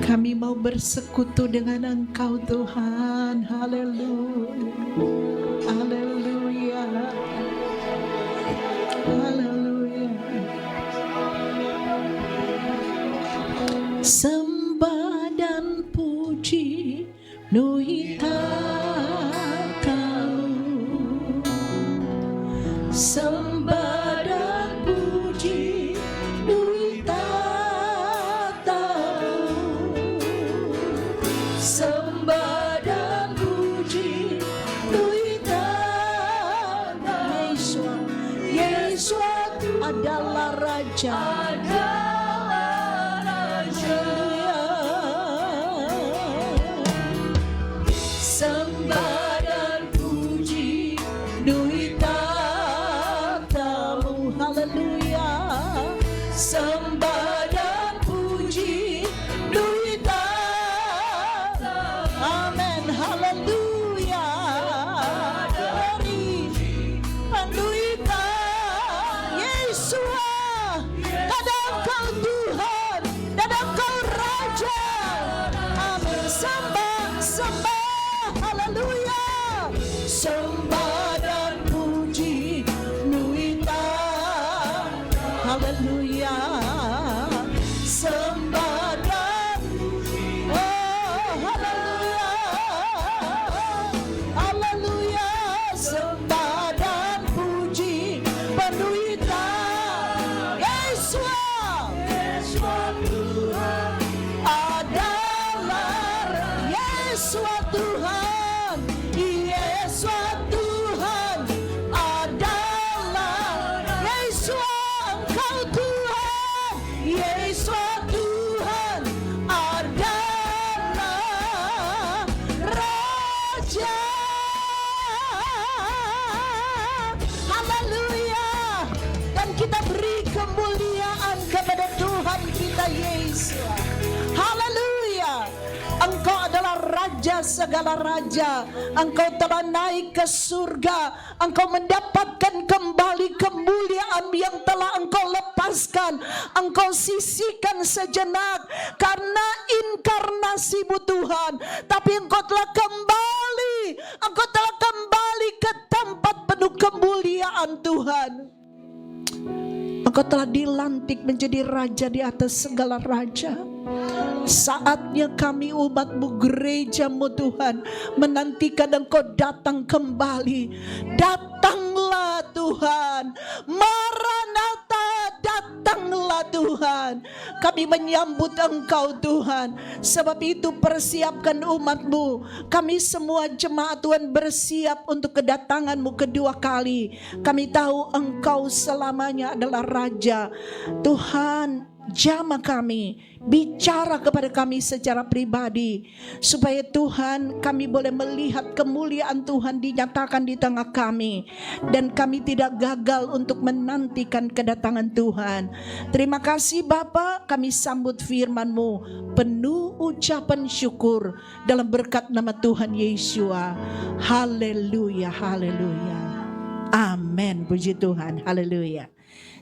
Kami mau bersekutu dengan Engkau Tuhan. Haleluya. Haleluya. Haleluya. Sembah dan puji Nui tahu. Sembah dan puji Nui tahu. Sembah dan puji Nui tahu. Yesus adalah Raja. Sembah dan puji Nui tahu. Haleluya. Sembah dan puji Nui tahu. Amin. Haleluya. Nui tahu. Yesus, ada Engkau Tuhan, dan Engkau Raja. Amin. Sembah. Haleluya. Sembah dan puji Nui tahu. Haleluya. Sembah dan haleluya. Haleluya. Sembah dan puji Nui tahu. Yesus Tuhan adalah Yesus Tuhan. Yesus Tuhan adalah Yesus, Engkau Tuhan. Yesus Tuhan adalah Raja. Haleluya. Dan kita beri kemuliaan kepada Tuhan kita Yesus. Haleluya. Engkau adalah Raja segala raja. Engkau telah naik ke surga. Engkau mendapatkan kembali kemuliaan yang telah Engkau lepaskan. Engkau sisihkan sejenak karena inkarnasi-Mu Tuhan. Tapi Engkau telah kembali. Engkau telah kembali ke tempat penuh kemuliaan Tuhan. Engkau telah dilantik menjadi Raja di atas segala raja. Saatnya kami umat-Mu, gereja-Mu Tuhan, menantikan Engkau datang kembali. Datanglah Tuhan. Maranatha, datanglah Tuhan. Kami menyambut Engkau Tuhan. Sebab itu persiapkan umat-Mu. Kami semua jemaat Tuhan bersiap untuk kedatangan-Mu kedua kali. Kami tahu Engkau selamanya adalah Raja. Tuhan, jamah kami, bicara kepada kami secara pribadi, supaya Tuhan kami boleh melihat kemuliaan Tuhan dinyatakan di tengah kami, dan kami tidak gagal untuk menantikan kedatangan Tuhan. Terima kasih Bapa, kami sambut firman-Mu penuh ucapan syukur dalam berkat nama Tuhan Yesus. Haleluya, haleluya. Amin, puji Tuhan, haleluya.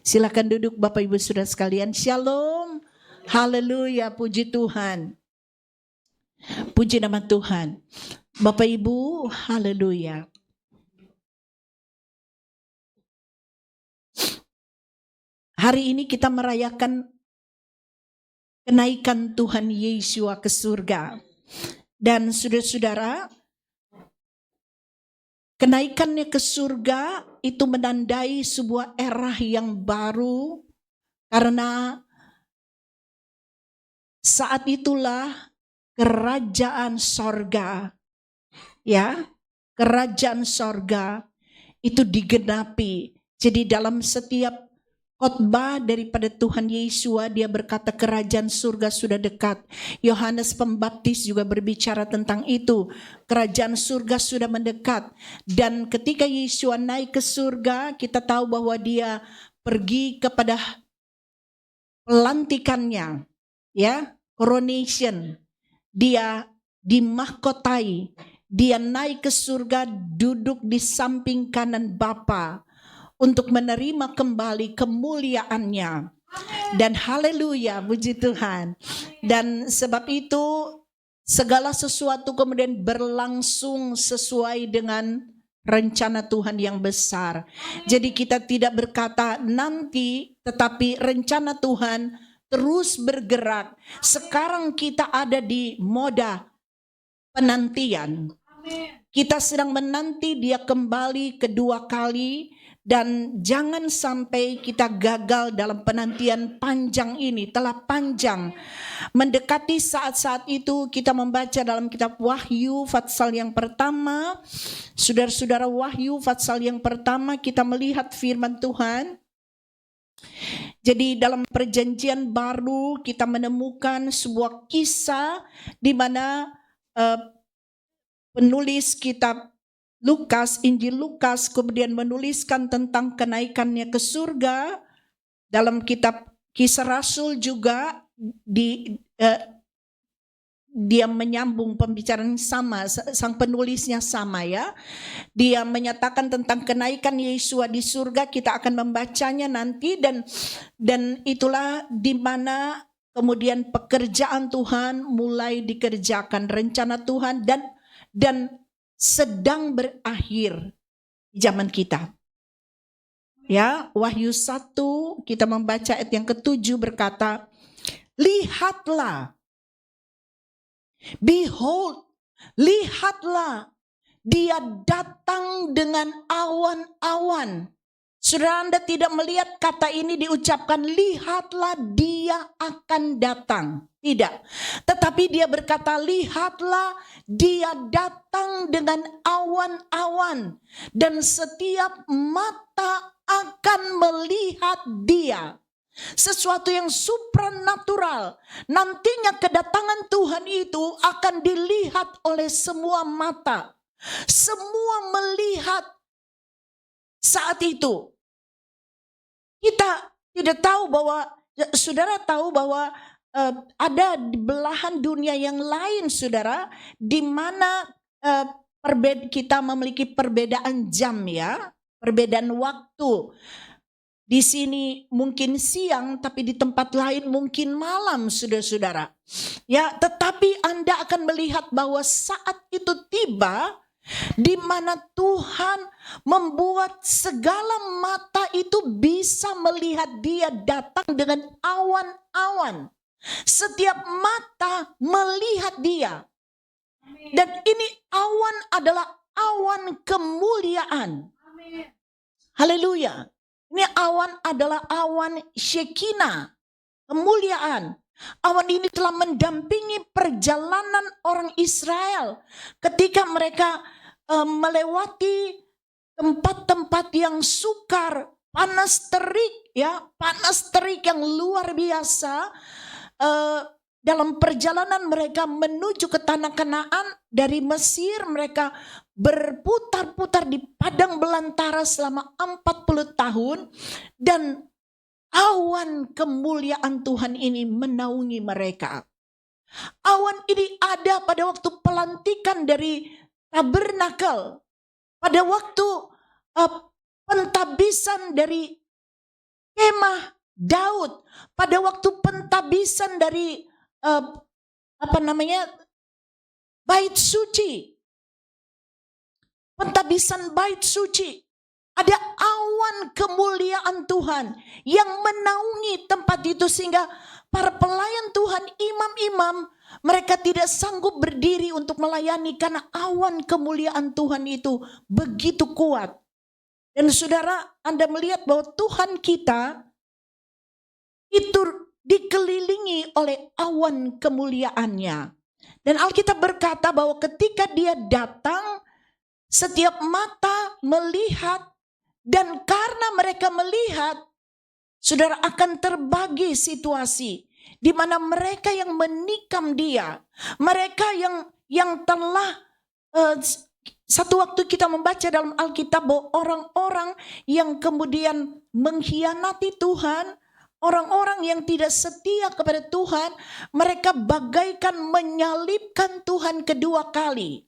Silakan duduk Bapak Ibu Saudara sekalian. Shalom. Haleluya, puji Tuhan. Puji nama Tuhan. Bapak Ibu, haleluya. Hari ini kita merayakan kenaikan Tuhan Yesus ke surga. Dan saudara-saudara, kenaikannya ke surga itu menandai sebuah era yang baru, karena saat itulah kerajaan sorga, ya, kerajaan sorga itu digenapi. Jadi dalam setiap khotbah daripada Tuhan Yesus, dia berkata kerajaan surga sudah dekat. Yohanes Pembaptis juga berbicara tentang itu. Kerajaan surga sudah mendekat. Dan ketika Yesus naik ke surga, kita tahu bahwa dia pergi kepada pelantikannya, ya, coronation. Dia dimahkotai, dia naik ke surga, duduk di samping kanan Bapa untuk menerima kembali kemuliaannya. Dan haleluya, puji Tuhan. Dan sebab itu segala sesuatu kemudian berlangsung sesuai dengan rencana Tuhan yang besar. Jadi kita tidak berkata nanti, tetapi rencana Tuhan terus bergerak. Sekarang kita ada di moda penantian. Kita sedang menanti dia kembali kedua kali. Dan jangan sampai kita gagal dalam penantian panjang ini. Telah panjang. Mendekati saat-saat itu kita membaca dalam kitab Wahyu pasal yang pertama. Saudara-saudara, Wahyu pasal yang pertama kita melihat firman Tuhan. Jadi dalam perjanjian baru kita menemukan sebuah kisah di mana penulis kitab Lukas, Injil Lukas kemudian menuliskan tentang kenaikannya ke surga. Dalam kitab Kisah Rasul juga dia menyambung pembicaraan sama, sang penulisnya sama ya. Dia menyatakan tentang kenaikan Yesus di surga, kita akan membacanya nanti dan itulah di mana kemudian pekerjaan Tuhan mulai dikerjakan, rencana Tuhan dan sedang berakhir di zaman kita. Ya, Wahyu 1 kita membaca ayat yang ke-7 berkata, lihatlah, behold, lihatlah, dia datang dengan awan-awan. Saudara, Anda tidak melihat kata ini diucapkan, lihatlah dia akan datang. Tidak. Tetapi dia berkata, lihatlah dia datang dengan awan-awan. Dan setiap mata akan melihat dia. Sesuatu yang supranatural. Nantinya kedatangan Tuhan itu akan dilihat oleh semua mata. Semua melihat saat itu. Kita tidak tahu bahwa, saudara tahu bahwa ada di belahan dunia yang lain, saudara, di mana kita memiliki perbedaan jam ya, perbedaan waktu. Di sini mungkin siang, tapi di tempat lain mungkin malam, saudara-saudara. Ya, tetapi Anda akan melihat bahwa saat itu tiba, di mana Tuhan membuat segala mata itu bisa melihat dia datang dengan awan-awan. Setiap mata melihat dia. Dan ini awan adalah awan kemuliaan. Haleluya. Ini awan adalah awan Shekinah, kemuliaan. Awan ini telah mendampingi perjalanan orang Israel ketika mereka melewati tempat-tempat yang sukar, panas terik ya, panas terik yang luar biasa. Dalam perjalanan mereka menuju ke tanah Kanaan dari Mesir, mereka berputar-putar di padang belantara selama 40 tahun dan awan kemuliaan Tuhan ini menaungi mereka. Awan ini ada pada waktu pelantikan dari tabernakel, pada waktu pentabisan dari kemah Daud, pada waktu pentabisan dari bait suci, pentabisan bait suci. Ada awan kemuliaan Tuhan yang menaungi tempat itu sehingga para pelayan Tuhan, imam-imam, mereka tidak sanggup berdiri untuk melayani karena awan kemuliaan Tuhan itu begitu kuat. Dan saudara, Anda melihat bahwa Tuhan kita itu dikelilingi oleh awan kemuliaannya. Dan Alkitab berkata bahwa ketika dia datang, setiap mata melihat. Dan karena mereka melihat, saudara, akan terbagi situasi di mana mereka yang menikam dia, mereka yang telah satu waktu kita membaca dalam Alkitab bahwa orang-orang yang kemudian mengkhianati Tuhan, orang-orang yang tidak setia kepada Tuhan, mereka bagaikan menyalibkan Tuhan kedua kali.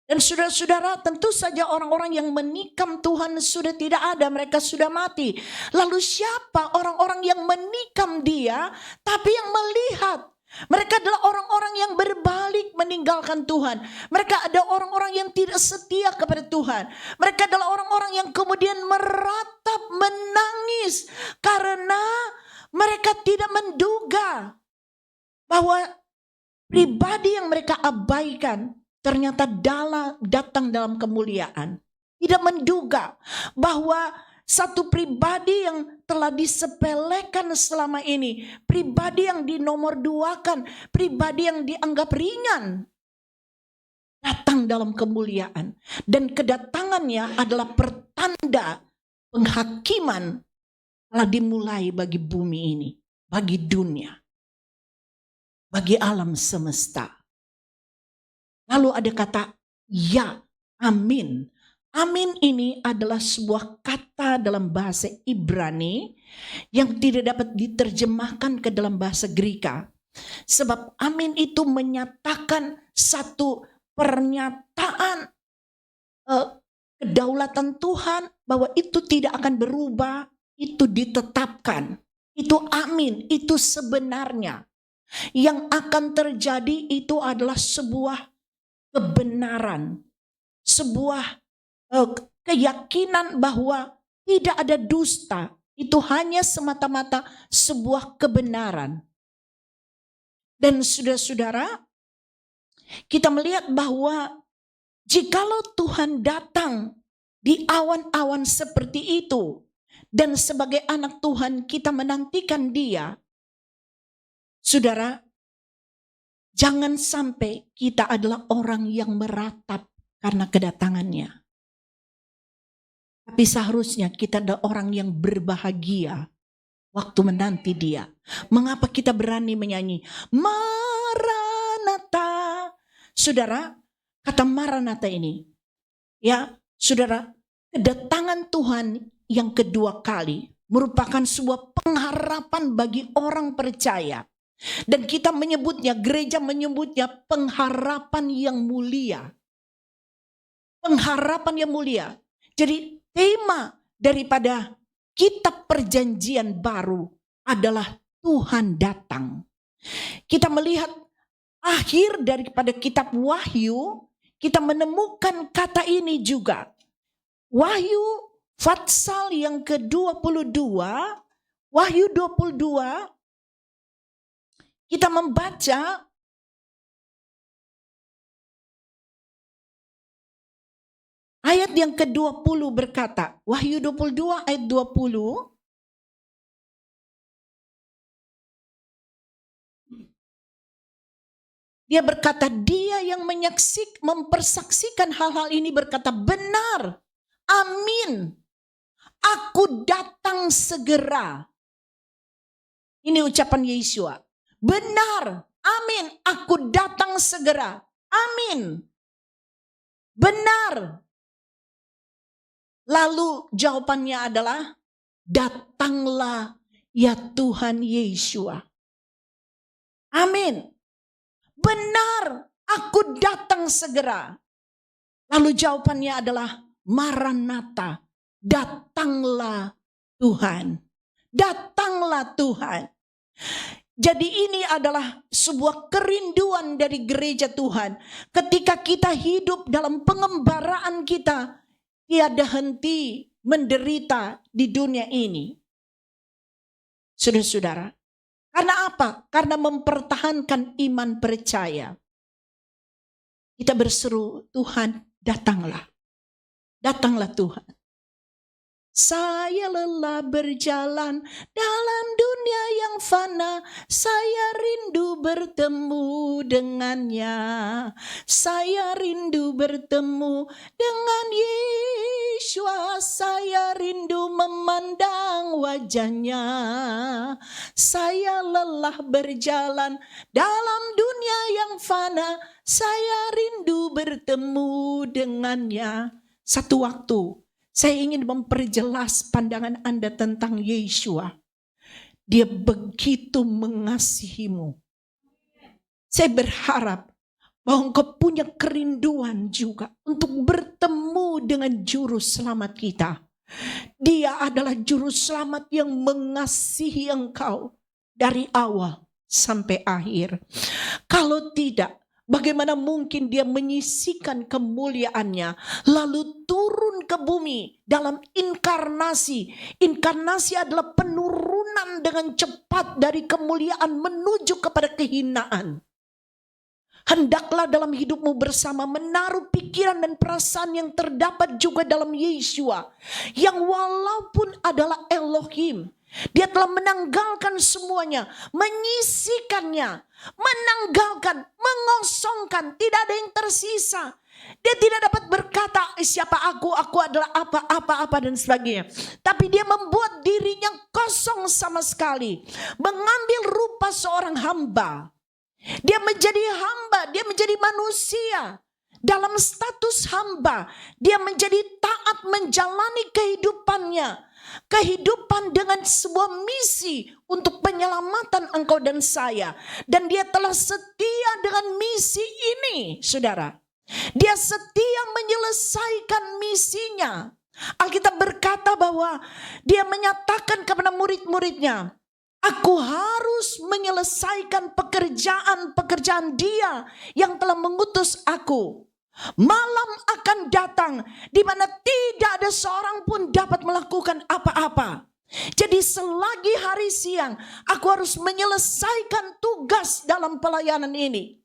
Dan saudara-saudara, tentu saja orang-orang yang menikam Tuhan sudah tidak ada, mereka sudah mati. Lalu siapa orang-orang yang menikam dia, tapi yang melihat? Mereka adalah orang-orang yang berbalik meninggalkan Tuhan. Mereka ada orang-orang yang tidak setia kepada Tuhan. Mereka adalah orang-orang yang kemudian meratap, menangis, karena mereka tidak menduga bahwa pribadi yang mereka abaikan ternyata datang dalam kemuliaan. Tidak menduga bahwa satu pribadi yang telah disepelekan selama ini, pribadi yang dinomorduakan, pribadi yang dianggap ringan, datang dalam kemuliaan. Dan kedatangannya adalah pertanda penghakiman telah dimulai bagi bumi ini, bagi dunia, bagi alam semesta. Lalu ada kata ya, amin. Amin ini adalah sebuah kata dalam bahasa Ibrani yang tidak dapat diterjemahkan ke dalam bahasa Greka. Sebab amin itu menyatakan satu pernyataan kedaulatan Tuhan, bahwa itu tidak akan berubah, itu ditetapkan. Itu amin, itu sebenarnya. Yang akan terjadi itu adalah sebuah kebenaran, sebuah keyakinan bahwa tidak ada dusta. Itu hanya semata-mata sebuah kebenaran. Dan saudara-saudara, kita melihat bahwa jikalau Tuhan datang di awan-awan seperti itu, dan sebagai anak Tuhan kita menantikan Dia, saudara, jangan sampai kita adalah orang yang meratap karena kedatangannya. Tapi seharusnya kita adalah orang yang berbahagia waktu menanti Dia. Mengapa kita berani menyanyi Maranatha? Saudara, kata Maranatha ini, ya saudara, kedatangan Tuhan yang kedua kali merupakan sebuah pengharapan bagi orang percaya. Dan kita menyebutnya, gereja menyebutnya pengharapan yang mulia. Pengharapan yang mulia. Jadi tema daripada kitab perjanjian baru adalah Tuhan datang. Kita melihat akhir daripada kitab Wahyu, kita menemukan kata ini juga. Wahyu Fatsal yang ke-22, Wahyu 22, kita membaca ayat yang ke-20 berkata, Wahyu 22 ayat 20. Dia berkata, dia yang mempersaksikan hal-hal ini berkata, benar, amin, aku datang segera. Ini ucapan Yesua. Benar, amin, aku datang segera. Amin. Benar. Lalu jawabannya adalah, datanglah ya Tuhan Yesua. Amin. Benar, aku datang segera. Lalu jawabannya adalah, Maranatha, datanglah Tuhan. Datanglah Tuhan. Jadi ini adalah sebuah kerinduan dari gereja Tuhan. Ketika kita hidup dalam pengembaraan kita, tiada henti menderita di dunia ini. Saudara-saudara, karena apa? Karena mempertahankan iman percaya. Kita berseru, Tuhan datanglah. Datanglah Tuhan. Saya lelah berjalan dalam dunia yang fana. Saya rindu bertemu dengannya. Saya rindu bertemu dengan Yesua. Saya rindu memandang wajahnya. Saya lelah berjalan dalam dunia yang fana. Saya rindu bertemu dengannya. Satu waktu, saya ingin memperjelas pandangan Anda tentang Yesua. Dia begitu mengasihimu. Saya berharap bahwa engkau punya kerinduan juga untuk bertemu dengan juru selamat kita. Dia adalah juru selamat yang mengasihi engkau dari awal sampai akhir. Kalau tidak, bagaimana mungkin dia menyisikan kemuliaannya lalu turun ke bumi dalam inkarnasi. Inkarnasi adalah penurunan dengan cepat dari kemuliaan menuju kepada kehinaan. Hendaklah dalam hidupmu bersama menaruh pikiran dan perasaan yang terdapat juga dalam Yeshua, yang walaupun adalah Elohim, dia telah menanggalkan semuanya, menyisikannya, menanggalkan, mengosongkan, tidak ada yang tersisa. Dia tidak dapat berkata, siapa aku adalah apa dan sebagainya. Tapi dia membuat dirinya kosong sama sekali, mengambil rupa seorang hamba. Dia menjadi hamba, dia menjadi manusia. Dalam status hamba, dia menjadi taat menjalani kehidupannya. Kehidupan dengan sebuah misi untuk penyelamatan engkau dan saya. Dan dia telah setia dengan misi ini, saudara. Dia setia menyelesaikan misinya. Alkitab berkata bahwa dia menyatakan kepada murid-muridnya, aku harus menyelesaikan pekerjaan dia yang telah mengutus aku. Malam akan datang di mana tidak ada seorang pun dapat melakukan apa-apa. Jadi selagi hari siang aku harus menyelesaikan tugas dalam pelayanan ini.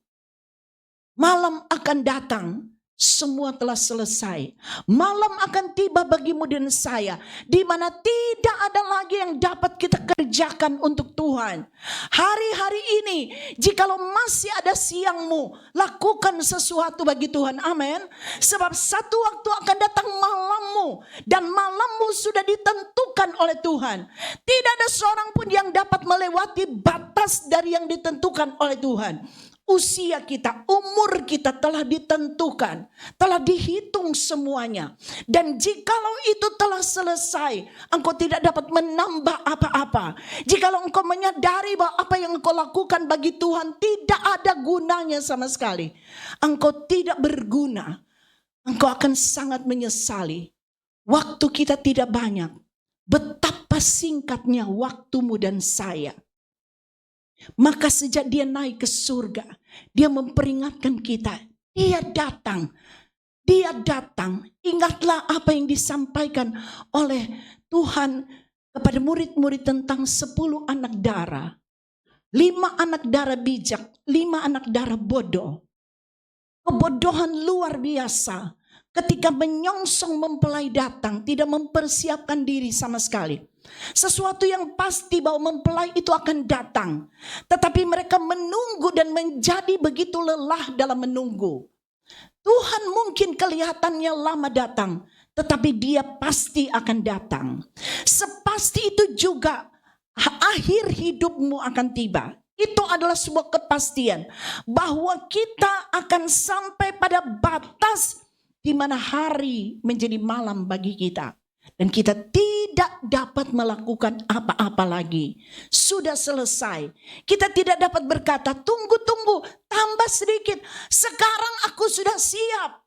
Malam akan datang, semua telah selesai. Malam akan tiba bagimu dan saya, di mana tidak ada lagi yang dapat kita kerjakan untuk Tuhan. Hari-hari ini, jikalau masih ada siangmu, lakukan sesuatu bagi Tuhan. Amin. Sebab satu waktu akan datang malammu, dan malammu sudah ditentukan oleh Tuhan. Tidak ada seorang pun yang dapat melewati batas dari yang ditentukan oleh Tuhan. Usia kita, umur kita telah ditentukan, telah dihitung semuanya. Dan jikalau itu telah selesai, engkau tidak dapat menambah apa-apa. Jikalau engkau menyadari bahwa apa yang engkau lakukan bagi Tuhan tidak ada gunanya sama sekali, engkau tidak berguna. Engkau akan sangat menyesali. Waktu kita tidak banyak. Betapa singkatnya waktumu dan saya. Maka sejak dia naik ke surga, dia memperingatkan kita, dia datang. Ingatlah apa yang disampaikan oleh Tuhan kepada murid-murid tentang 10 anak darah. 5 anak darah bijak, 5 anak darah bodoh. Kebodohan luar biasa ketika menyongsong mempelai datang, tidak mempersiapkan diri sama sekali. Sesuatu yang pasti bahwa mempelai itu akan datang, tetapi mereka menunggu dan menjadi begitu lelah dalam menunggu. Tuhan mungkin kelihatannya lama datang, tetapi dia pasti akan datang. Sepasti itu juga akhir hidupmu akan tiba. Itu adalah sebuah kepastian bahwa kita akan sampai pada batas di mana hari menjadi malam bagi kita. Dan kita tidak dapat melakukan apa-apa lagi. Sudah selesai. Kita tidak dapat berkata, tunggu, tambah sedikit. Sekarang aku sudah siap.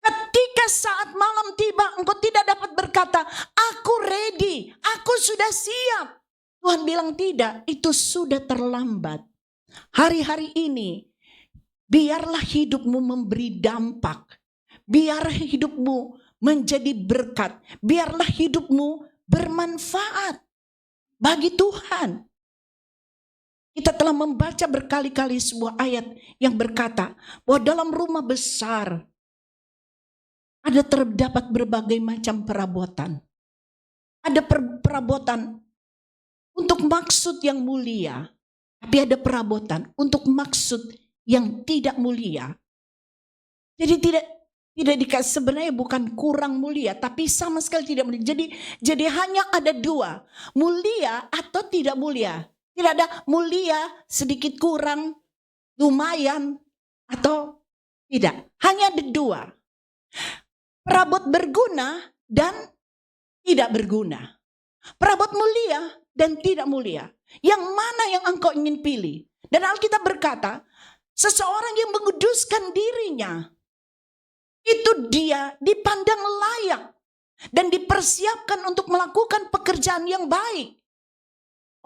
Ketika saat malam tiba, engkau tidak dapat berkata, aku ready, aku sudah siap. Tuhan bilang tidak, itu sudah terlambat. Hari-hari ini, biarlah hidupmu memberi dampak. Biar hidupmu menjadi berkat. Biarlah hidupmu bermanfaat bagi Tuhan. Kita telah membaca berkali-kali sebuah ayat yang berkata bahwa dalam rumah besar ada terdapat berbagai macam perabotan. Ada perabotan untuk maksud yang mulia, tapi ada perabotan untuk maksud yang tidak mulia. Jadi tidak dikasih, sebenarnya bukan kurang mulia, tapi sama sekali tidak mulia. Jadi hanya ada 2, mulia atau tidak mulia. Tidak ada mulia, sedikit kurang, lumayan, atau tidak. Hanya ada 2. Perabot berguna dan tidak berguna. Perabot mulia dan tidak mulia. Yang mana yang engkau ingin pilih? Dan Alkitab berkata, Seseorang yang menguduskan dirinya, itu dia dipandang layak dan dipersiapkan untuk melakukan pekerjaan yang baik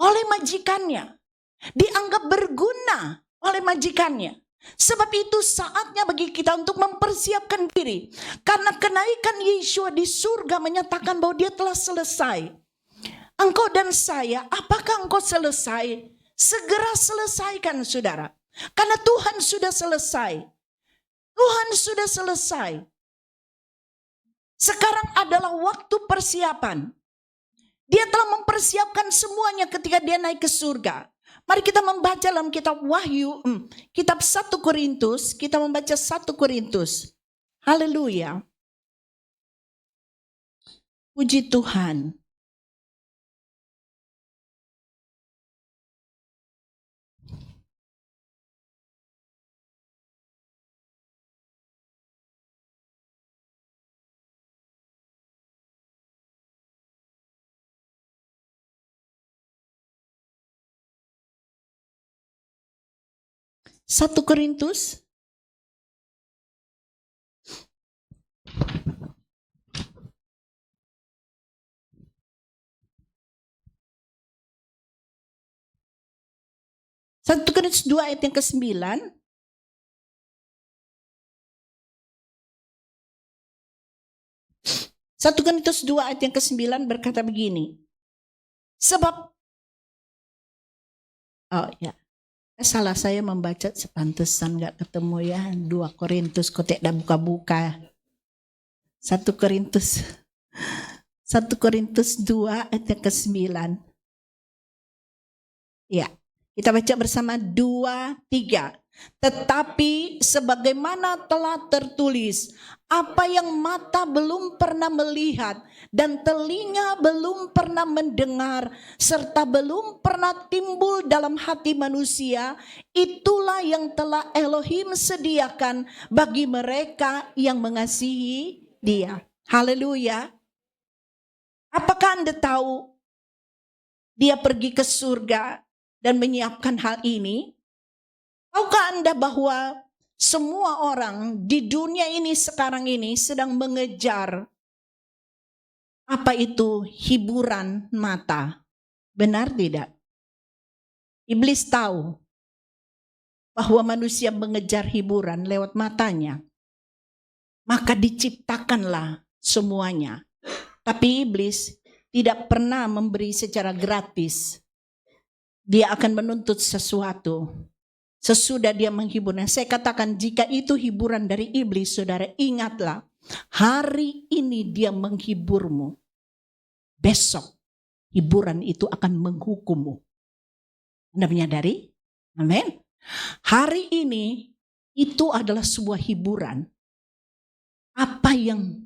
oleh majikannya. Dianggap berguna oleh majikannya. Sebab itu saatnya bagi kita untuk mempersiapkan diri. Karena kenaikan Yeshua di surga menyatakan bahwa dia telah selesai. Engkau dan saya, apakah engkau selesai? Segera selesaikan, saudara. Karena Tuhan sudah selesai. Tuhan sudah selesai. Sekarang adalah waktu persiapan. Dia telah mempersiapkan semuanya ketika dia naik ke surga. Mari kita membaca dalam kitab Wahyu, kitab 1 Korintus, kita membaca 1 Korintus. Haleluya. Puji Tuhan. Satu Korintus 2 ayat yang ke-9. 1 Korintus 2 ayat yang ke-9 berkata begini. Sebab, salah saya membaca sepantesan gak ketemu ya. 2 Korintus kok tidak buka-buka. 1 Korintus 2 ayat yang ke-9. Ya. Kita baca bersama 2, 3. Tetapi sebagaimana telah tertulis, apa yang mata belum pernah melihat dan telinga belum pernah mendengar serta belum pernah timbul dalam hati manusia, itulah yang telah Elohim sediakan bagi mereka yang mengasihi Dia. Haleluya. Apakah Anda tahu Dia pergi ke surga dan menyiapkan hal ini? Tahukah Anda bahwa semua orang di dunia ini sekarang ini sedang mengejar apa itu hiburan mata? Benar tidak? Iblis tahu bahwa manusia mengejar hiburan lewat matanya. Maka diciptakanlah semuanya. Tapi iblis tidak pernah memberi secara gratis. Dia akan menuntut sesuatu sesudah dia menghiburnya. Saya katakan, jika itu hiburan dari iblis, saudara, ingatlah, hari ini dia menghiburmu. Besok hiburan itu akan menghukummu. Anda menyadari? Amin. Hari ini itu adalah sebuah hiburan. Apa yang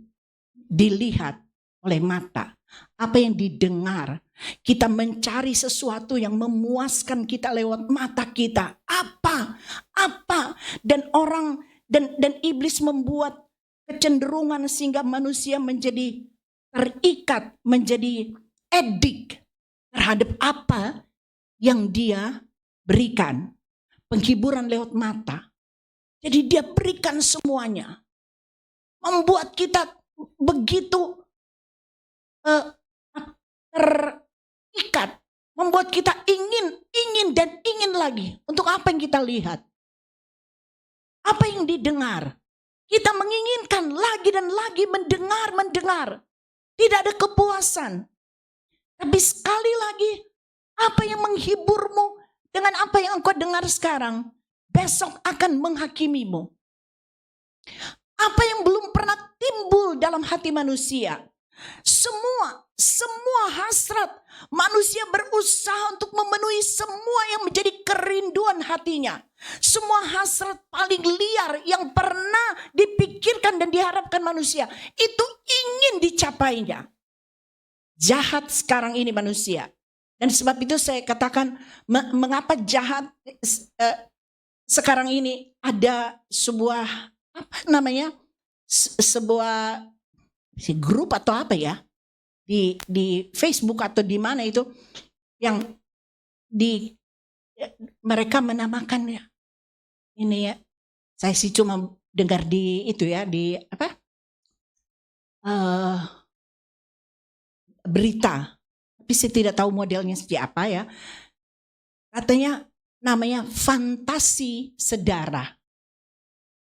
dilihat oleh mata, apa yang didengar, kita mencari sesuatu yang memuaskan kita lewat mata kita. Apa? Dan iblis membuat kecenderungan sehingga manusia menjadi terikat, menjadi edik terhadap apa yang dia berikan. Penghiburan lewat mata. Jadi dia berikan semuanya. Membuat kita begitu terikat, membuat kita ingin dan ingin lagi. Untuk apa yang kita lihat? Apa yang didengar? Kita menginginkan lagi dan lagi mendengar. Tidak ada kepuasan. Tapi sekali lagi, apa yang menghiburmu dengan apa yang engkau dengar sekarang, besok akan menghakimimu. Apa yang belum pernah timbul dalam hati manusia, semua hasrat manusia berusaha untuk memenuhi semua yang menjadi kerinduan hatinya. Semua hasrat paling liar yang pernah dipikirkan dan diharapkan manusia, itu ingin dicapainya. Jahat sekarang ini manusia. Dan sebab itu saya katakan, mengapa jahat sekarang ini ada sebuah sebuah grup atau apa ya, di Facebook atau di mana itu, yang mereka menamakannya ini ya, saya sih cuma dengar di itu ya, di apa? Berita. Tapi saya tidak tahu modelnya seperti apa ya. Katanya namanya fantasi sedara.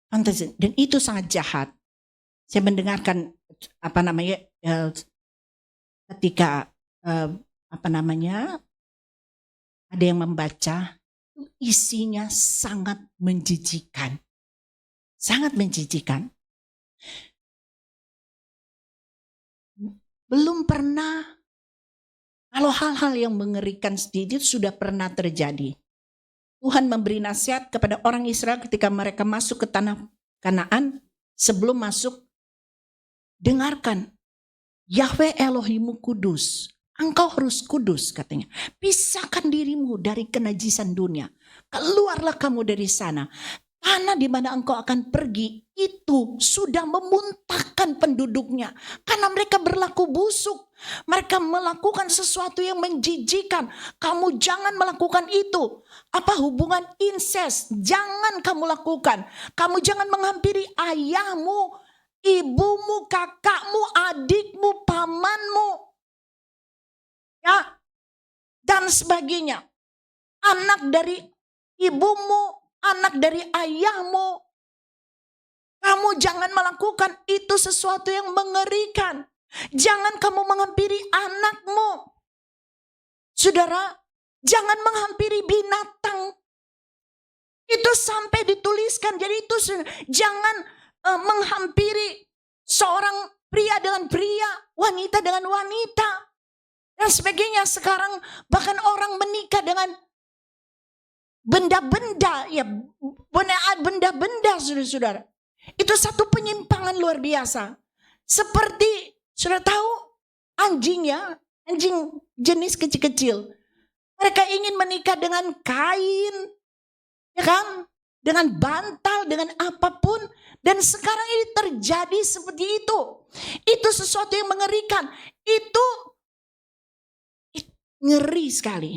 Fantasi, dan itu sangat jahat. Saya mendengarkan ketika ada yang membaca, isinya sangat menjijikan. Sangat menjijikan. Belum pernah, kalau hal-hal yang mengerikan sedikit sudah pernah terjadi. Tuhan memberi nasihat kepada orang Israel ketika mereka masuk ke tanah Kanaan. Sebelum masuk, dengarkan, Yahweh Elohimu kudus. Engkau harus kudus katanya. Pisahkan dirimu dari kenajisan dunia. Keluarlah kamu dari sana. Tanah di mana engkau akan pergi itu sudah memuntahkan penduduknya. Karena mereka berlaku busuk. Mereka melakukan sesuatu yang menjijikan. Kamu jangan melakukan itu. Apa hubungan incest? Jangan kamu lakukan. Kamu jangan menghampiri ayahmu, ibumu, kakakmu, adikmu, pamanmu. Ya, dan sebagainya. Anak dari ibumu, anak dari ayahmu. Kamu jangan melakukan itu, sesuatu yang mengerikan. Jangan kamu menghampiri anakmu. Saudara, jangan menghampiri binatang. Itu sampai dituliskan. Jadi itu jangan menghampiri seorang pria dengan pria, wanita dengan wanita. Dan sebagainya. Sekarang bahkan orang menikah dengan benda-benda, ya benda-benda, saudara-saudara. Itu satu penyimpangan luar biasa. Seperti, sudah tahu anjing jenis kecil-kecil. Mereka ingin menikah dengan kain, ya kan? Dengan bantal, dengan apapun. Dan sekarang ini terjadi seperti itu. Itu sesuatu yang mengerikan. Itu ngeri sekali.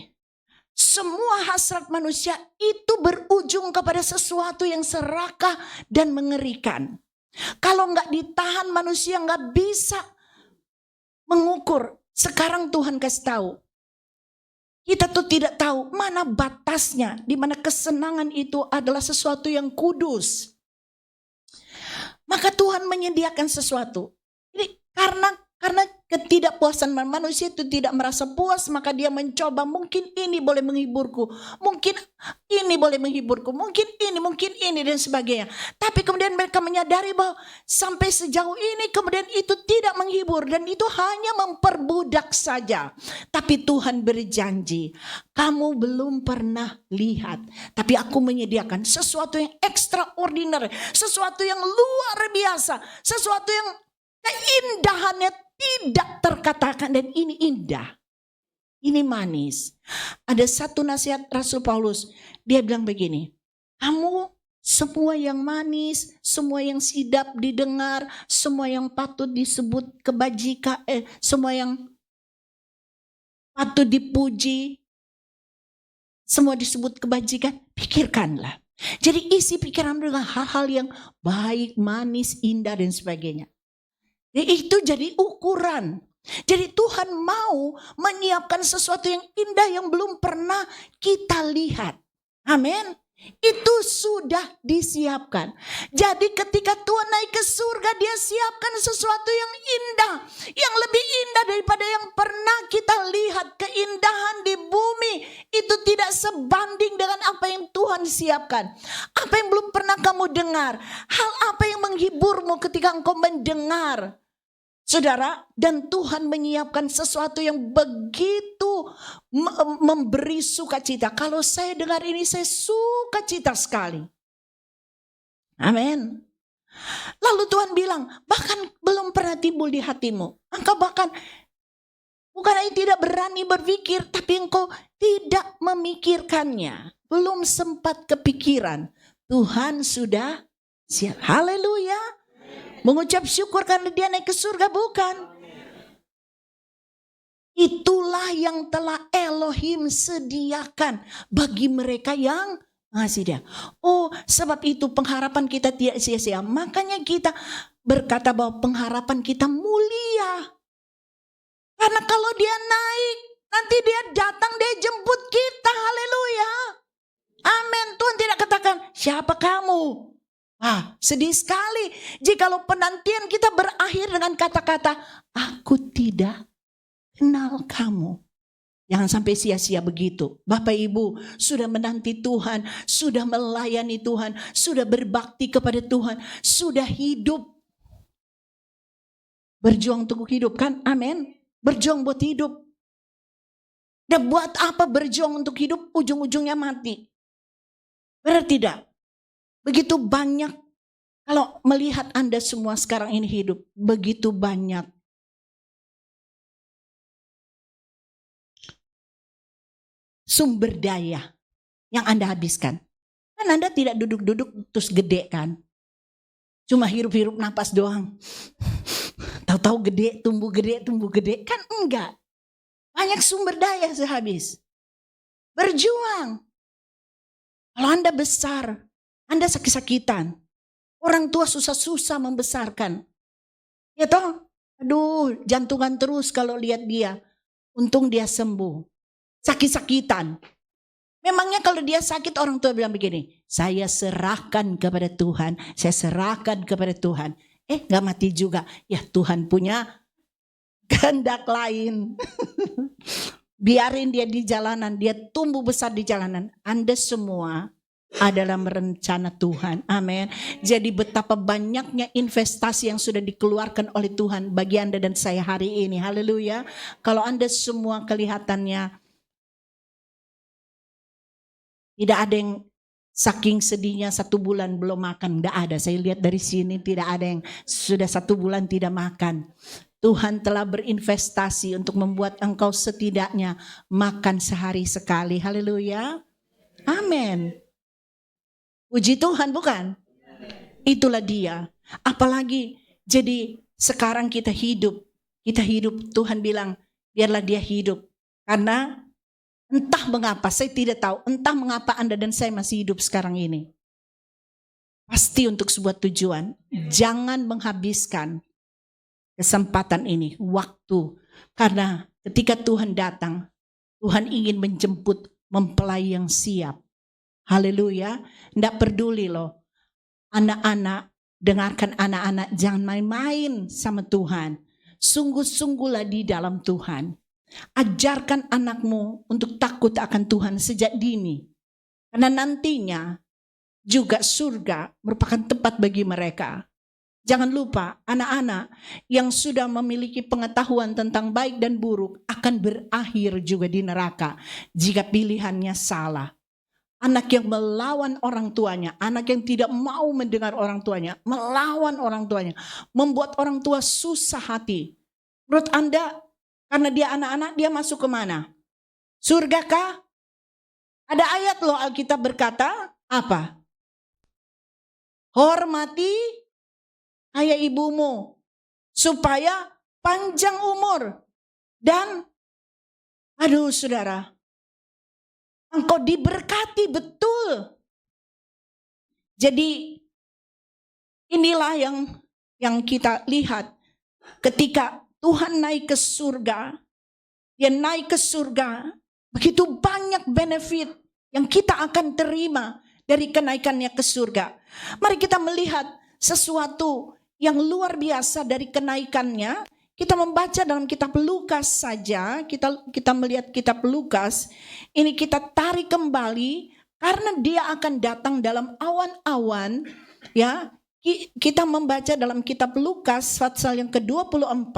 Semua hasrat manusia itu berujung kepada sesuatu yang serakah dan mengerikan. Kalau nggak ditahan, manusia nggak bisa mengukur. Sekarang Tuhan kasih tahu. Kita tuh tidak tahu mana batasnya, di mana kesenangan itu adalah sesuatu yang kudus. Maka Tuhan menyediakan sesuatu. Jadi karena ketidakpuasan manusia itu tidak merasa puas, maka dia mencoba, mungkin ini boleh menghiburku, mungkin ini boleh menghiburku, mungkin ini dan sebagainya. Tapi kemudian mereka menyadari bahwa sampai sejauh ini kemudian itu tidak menghibur dan itu hanya memperbudak saja. Tapi Tuhan berjanji, kamu belum pernah lihat, tapi aku menyediakan sesuatu yang extraordinary, sesuatu yang luar biasa, sesuatu yang keindahannya tidak terkatakan, dan ini indah. Ini manis. Ada satu nasihat Rasul Paulus. Dia bilang begini, kamu semua yang manis, semua yang sidap didengar, semua yang patut disebut kebajikan, semua yang patut dipuji, semua disebut kebajikan, pikirkanlah. Jadi isi pikiran dengan hal-hal yang baik, manis, indah dan sebagainya. Itu jadi ukuran. Jadi Tuhan mau menyiapkan sesuatu yang indah yang belum pernah kita lihat. Amin. Itu sudah disiapkan. Jadi ketika Tuhan naik ke surga, dia siapkan sesuatu yang indah, yang lebih indah daripada yang pernah kita lihat. Keindahan di bumi itu tidak sebanding dengan apa yang Tuhan siapkan. Apa yang belum pernah kamu dengar, hal apa yang menghiburmu ketika engkau mendengar, saudara, dan Tuhan menyiapkan sesuatu yang begitu memberi sukacita. Kalau saya dengar ini, saya sukacita sekali. Amin. Lalu Tuhan bilang, bahkan belum pernah timbul di hatimu. Engkau bahkan bukan tidak berani berpikir, tapi engkau tidak memikirkannya. Belum sempat kepikiran. Tuhan sudah siap. Haleluya. Mengucap syukur karena dia naik ke surga, bukan? Itulah yang telah Elohim sediakan bagi mereka yang Mengasihi dia. Oh, sebab itu pengharapan kita tidak sia-sia. Makanya kita berkata bahwa pengharapan kita mulia. Karena kalau dia naik, nanti dia datang, dia jemput kita. Haleluya. Amin. Tuhan tidak katakan, siapa kamu? Sedih sekali jikalau penantian kita berakhir dengan kata-kata, aku tidak kenal kamu. Jangan sampai sia-sia begitu. Bapak Ibu sudah menanti Tuhan, sudah melayani Tuhan, sudah berbakti kepada Tuhan, sudah hidup. Berjuang untuk hidup kan? Amin. Berjuang buat hidup. Dan buat apa berjuang untuk hidup? Ujung-ujungnya mati. Benar tidak? Begitu banyak, kalau melihat Anda semua sekarang ini hidup, begitu banyak sumber daya yang Anda habiskan. Kan Anda tidak duduk-duduk terus gede kan? Cuma hirup-hirup napas doang. Tahu-tahu gede, tumbuh gede. Kan enggak. Banyak sumber daya sehabis. Berjuang. Kalau Anda besar, Anda sakit-sakitan. Orang tua susah-susah membesarkan. Ya toh? Aduh, jantungan terus kalau lihat dia. Untung dia sembuh. Sakit-sakitan. Memangnya kalau dia sakit orang tua bilang begini, saya serahkan kepada Tuhan, saya serahkan kepada Tuhan. Gak mati juga. Ya Tuhan punya kehendak lain. Biarin dia di jalanan, dia tumbuh besar di jalanan. Anda semua adalah merencana Tuhan. Amin. Jadi betapa banyaknya investasi yang sudah dikeluarkan oleh Tuhan bagi Anda dan saya hari ini. Haleluya. Kalau Anda semua kelihatannya tidak ada yang saking sedihnya 1 bulan belum makan, tidak ada. Saya lihat dari sini tidak ada yang sudah 1 bulan tidak makan. Tuhan telah berinvestasi untuk membuat engkau setidaknya makan sehari sekali. Haleluya. Amin. Puji Tuhan bukan? Itulah dia. Apalagi jadi sekarang kita hidup. Tuhan bilang biarlah dia hidup. Karena entah mengapa, saya tidak tahu. Entah mengapa Anda dan saya masih hidup sekarang ini. Pasti untuk sebuah tujuan. Jangan menghabiskan kesempatan ini, waktu. Karena ketika Tuhan datang, Tuhan ingin menjemput mempelai yang siap. Haleluya. Tidak peduli loh. Anak-anak, dengarkan anak-anak, jangan main-main sama Tuhan. Sungguh-sungguhlah di dalam Tuhan. Ajarkan anakmu untuk takut akan Tuhan sejak dini. Karena nantinya juga surga merupakan tempat bagi mereka. Jangan lupa anak-anak yang sudah memiliki pengetahuan tentang baik dan buruk akan berakhir juga di neraka jika pilihannya salah. Anak yang melawan orang tuanya, anak yang tidak mau mendengar orang tuanya, melawan orang tuanya, membuat orang tua susah hati. Menurut Anda, karena dia anak-anak, dia masuk ke mana? Surga kah? Ada ayat loh Alkitab berkata, apa? Hormati ayah ibumu, supaya panjang umur. Dan, aduh saudara, engkau diberkati betul. Jadi, inilah yang kita lihat ketika Tuhan naik ke surga, dia naik ke surga, begitu banyak benefit yang kita akan terima dari kenaikannya ke surga. Mari kita melihat sesuatu yang luar biasa dari kenaikannya. Kita membaca dalam kitab Lukas saja, kita melihat kitab Lukas, ini kita tarik kembali karena dia akan datang dalam awan-awan, ya. Kita membaca dalam kitab Lukas pasal yang ke-24,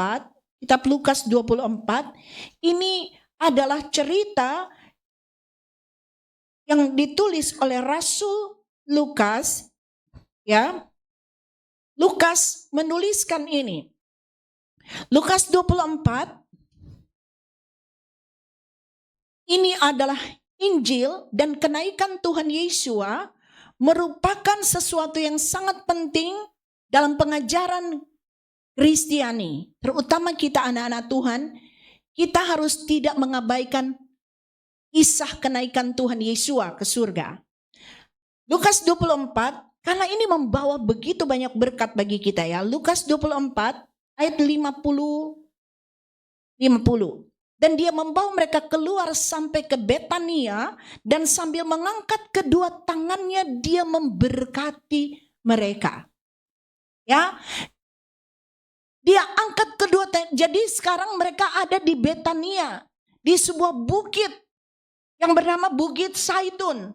kitab Lukas 24, ini adalah cerita yang ditulis oleh Rasul Lukas, ya. Lukas menuliskan ini. Lukas 24, ini adalah Injil dan kenaikan Tuhan Yesus merupakan sesuatu yang sangat penting dalam pengajaran Kristiani, terutama kita anak-anak Tuhan. Kita harus tidak mengabaikan kisah kenaikan Tuhan Yesus ke surga. Lukas 24, karena ini membawa begitu banyak berkat bagi kita ya. Lukas 24 ayat 50. Dan dia membawa mereka keluar sampai ke Betania, dan sambil mengangkat kedua tangannya dia memberkati mereka. Ya. Dia angkat kedua tangan. Jadi sekarang mereka ada di Betania, di sebuah bukit yang bernama Bukit Zaitun.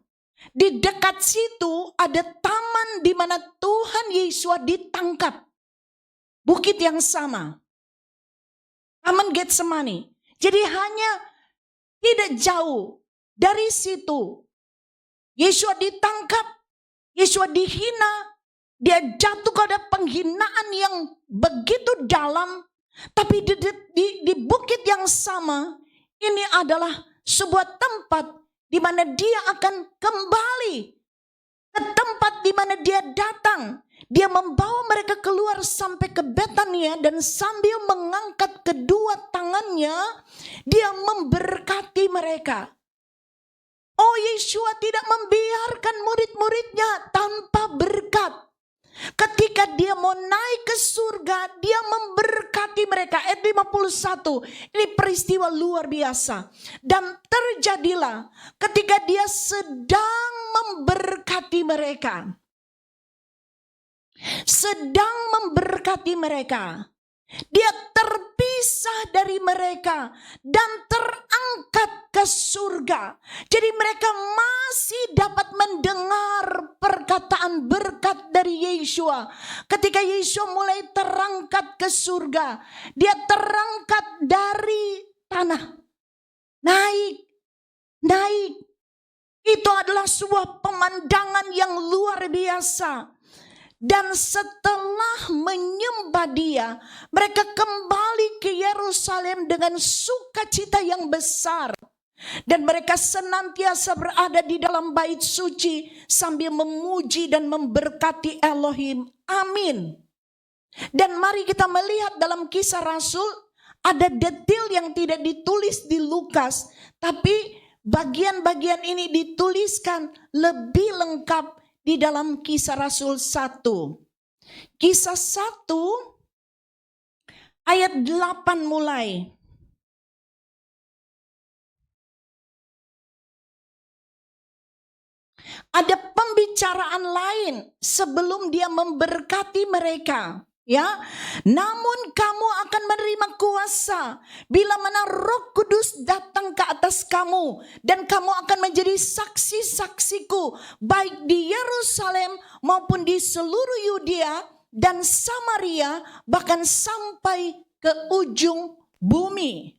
Di dekat situ ada taman di mana Tuhan Yesus ditangkap. Bukit yang sama. Taman Getsemani. Jadi hanya tidak jauh dari situ. Yesus ditangkap, Yesus dihina, dia jatuh pada penghinaan yang begitu dalam. Tapi di bukit yang sama, ini adalah sebuah tempat di mana dia akan kembali ke tempat di mana dia datang. Dia membawa mereka keluar sampai ke Betania, dan sambil mengangkat kedua tangannya, dia memberkati mereka. Oh, Yeshua tidak membiarkan murid-muridnya tanpa berkat. Ketika dia mau naik ke surga, dia memberkati mereka. Ayat 51, ini peristiwa luar biasa. Dan terjadilah ketika dia sedang memberkati mereka. Dia terpisah dari mereka dan terangkat ke surga. Jadi mereka masih dapat mendengar perkataan berkat dari Yeshua. Ketika Yeshua mulai terangkat ke surga, dia terangkat dari tanah. Naik. Itu adalah sebuah pemandangan yang luar biasa. Dan setelah menyembah dia, mereka kembali ke Yerusalem dengan sukacita yang besar. Dan mereka senantiasa berada di dalam bait suci sambil memuji dan memberkati Elohim. Amin. Dan mari kita melihat dalam Kisah Rasul, ada detail yang tidak ditulis di Lukas, tapi bagian-bagian ini dituliskan lebih lengkap di dalam Kisah Rasul 1. Kisah 1 ayat 8 mulai. Ada pembicaraan lain sebelum dia memberkati mereka. Ya, namun kamu akan menerima kuasa bila mana Roh Kudus datang ke atas kamu, dan kamu akan menjadi saksi-saksiku baik di Yerusalem maupun di seluruh Yudea dan Samaria, bahkan sampai ke ujung bumi.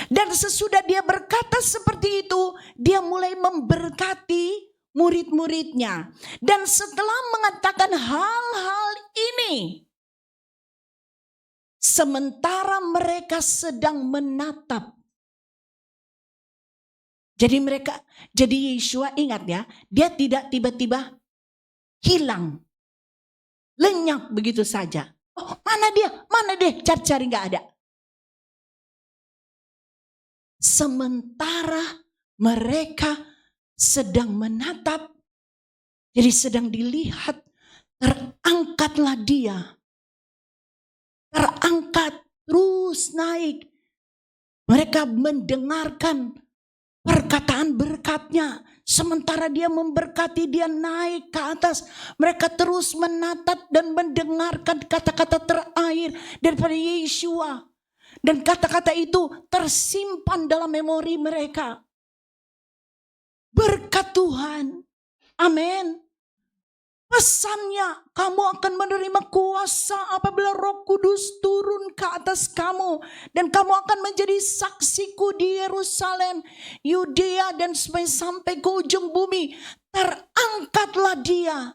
Dan sesudah dia berkata seperti itu, dia mulai memberkati murid-muridnya. Dan setelah mengatakan hal-hal ini, sementara mereka sedang menatap. Jadi Yeshua, ingat ya, dia tidak tiba-tiba hilang, lenyap begitu saja. Oh, mana dia, cari-cari gak ada. Sementara mereka sedang menatap, jadi sedang dilihat, terangkatlah dia. Terangkat, terus naik. Mereka mendengarkan perkataan berkatnya. Sementara dia memberkati, dia naik ke atas. Mereka terus menatap dan mendengarkan kata-kata terakhir daripada Yeshua. Dan kata-kata itu tersimpan dalam memori mereka. Berkat Tuhan. Amin. Pesannya, kamu akan menerima kuasa apabila Roh Kudus turun ke atas kamu. Dan kamu akan menjadi saksiku di Yerusalem, Yudea, dan sampai ke ujung bumi. Terangkatlah dia.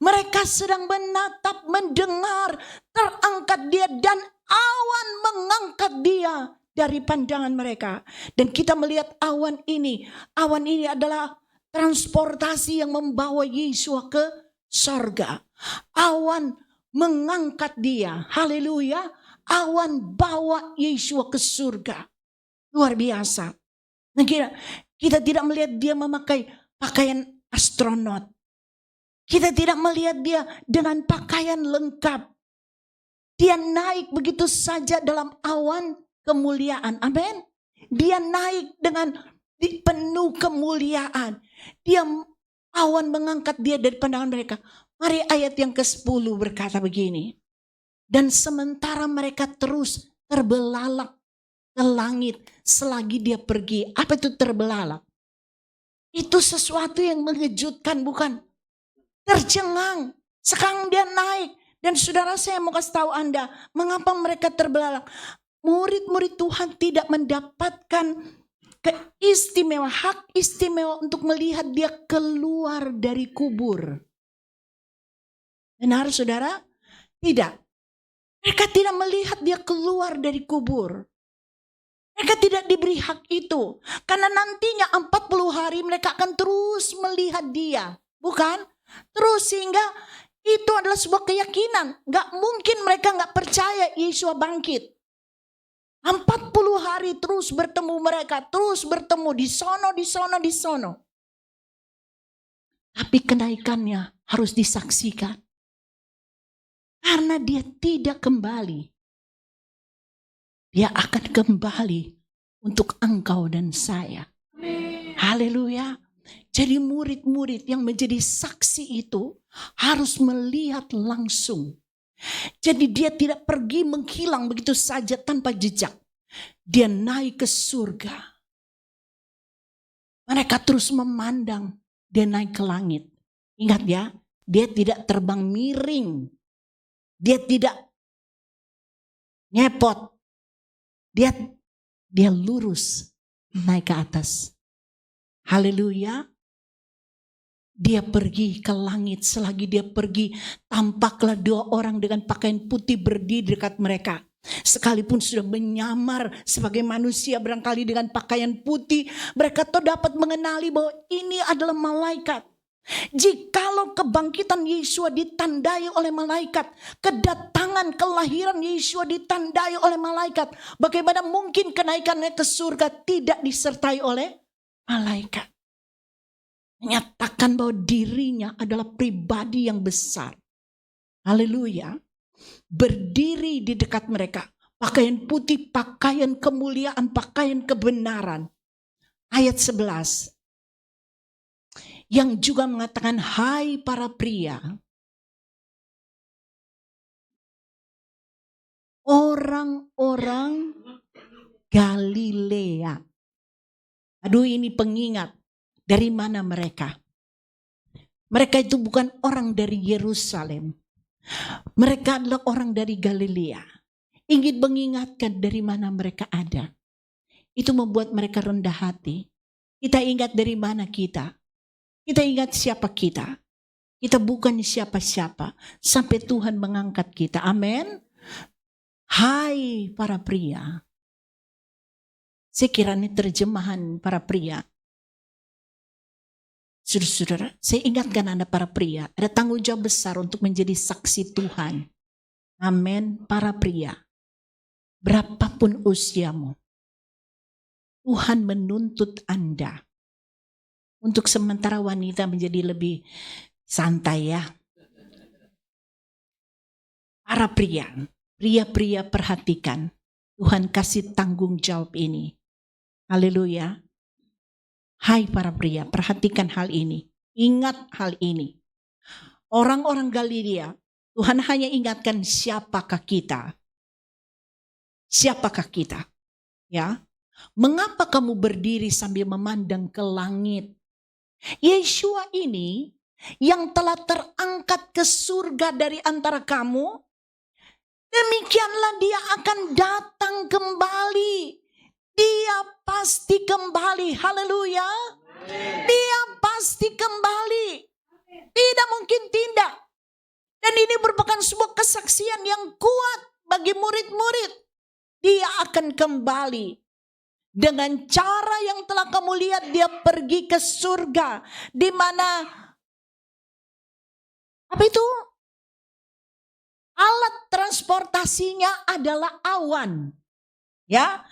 Mereka sedang menatap, mendengar, terangkat dia, dan awan mengangkat dia dari pandangan mereka. Dan kita melihat awan ini adalah transportasi yang membawa Yesus ke sorga. Awan mengangkat dia. Haleluya. Awan bawa Yesus ke surga. Luar biasa. Nah, kita tidak melihat dia memakai pakaian astronot. Kita tidak melihat dia dengan pakaian lengkap. Dia naik begitu saja dalam awan kemuliaan. Amin. Dia naik dengan penuh kemuliaan. Dia awan mengangkat dia dari pandangan mereka. Mari ayat yang ke-10 berkata begini. Dan sementara mereka terus terbelalak ke langit selagi dia pergi. Apa itu terbelalak? Itu sesuatu yang mengejutkan, bukan? Tercengang. Sekarang dia naik. Dan saudara, saya mau kasih tahu Anda, mengapa mereka terbelalak? Murid-murid Tuhan tidak mendapatkan hak istimewa untuk melihat dia keluar dari kubur. Benar saudara? Tidak. Mereka tidak melihat dia keluar dari kubur. Mereka tidak diberi hak itu. Karena nantinya 40 hari mereka akan terus melihat dia. Bukan? Terus sehingga itu adalah sebuah keyakinan. Gak mungkin mereka gak percaya Yesus bangkit. 40 hari terus bertemu mereka. Terus bertemu di sono. Tapi kenaikannya harus disaksikan. Karena dia tidak kembali. Dia akan kembali untuk engkau dan saya. Haleluya. Jadi murid-murid yang menjadi saksi itu harus melihat langsung. Jadi dia tidak pergi menghilang begitu saja tanpa jejak. Dia naik ke surga. Mereka terus memandang dia naik ke langit. Ingat ya, dia tidak terbang miring. Dia tidak ngepot. Dia lurus naik ke atas. Haleluya. Dia pergi ke langit. Selagi dia pergi, tampaklah 2 orang dengan pakaian putih berdiri dekat mereka. Sekalipun sudah menyamar sebagai manusia barangkali dengan pakaian putih, mereka tuh dapat mengenali bahwa ini adalah malaikat. Jikalau kebangkitan Yesus ditandai oleh malaikat, kedatangan kelahiran Yesus ditandai oleh malaikat, bagaimana mungkin kenaikannya ke surga tidak disertai oleh malaikat? Menyatakan bahwa dirinya adalah pribadi yang besar. Haleluya. Berdiri di dekat mereka. Pakaian putih, pakaian kemuliaan, pakaian kebenaran. Ayat 11. Yang juga mengatakan, hai para pria. Orang-orang Galilea. Aduh, ini pengingat. Dari mana mereka? Mereka itu bukan orang dari Yerusalem. Mereka adalah orang dari Galilea. Ingin mengingatkan dari mana mereka ada. Itu membuat mereka rendah hati. Kita ingat dari mana kita. Kita ingat siapa kita. Kita bukan siapa-siapa. Sampai Tuhan mengangkat kita. Amin. Hai para pria. Saya kira ini terjemahan para pria. Saudara-saudara, saya ingatkan Anda para pria, ada tanggung jawab besar untuk menjadi saksi Tuhan. Amin, para pria. Berapapun usiamu, Tuhan menuntut Anda. Untuk sementara wanita menjadi lebih santai ya. Para pria, pria-pria perhatikan. Tuhan kasih tanggung jawab ini. Haleluya. Hai para pria, perhatikan hal ini. Ingat hal ini. Orang-orang Galilea, Tuhan hanya ingatkan siapakah kita. Siapakah kita? Ya. Mengapa kamu berdiri sambil memandang ke langit? Yeshua ini yang telah terangkat ke surga dari antara kamu, demikianlah dia akan datang kembali. Dia pasti kembali. Haleluya. Dia pasti kembali. Tidak mungkin tidak. Dan ini merupakan sebuah kesaksian yang kuat bagi murid-murid. Dia akan kembali. Dengan cara yang telah kamu lihat, dia pergi ke surga. Di mana, apa itu? Alat transportasinya adalah awan. Ya.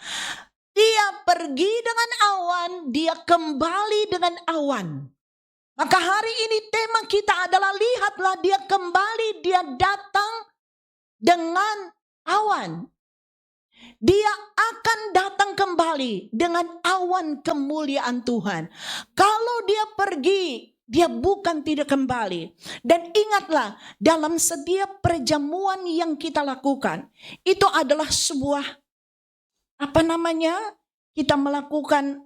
Dia pergi dengan awan, dia kembali dengan awan. Maka hari ini tema kita adalah lihat Setelah dia kembali, dia datang dengan awan. Dia akan datang kembali dengan awan kemuliaan Tuhan. Kalau dia pergi, dia bukan tidak kembali. Dan ingatlah, dalam setiap perjamuan yang kita lakukan, itu adalah sebuah, kita melakukan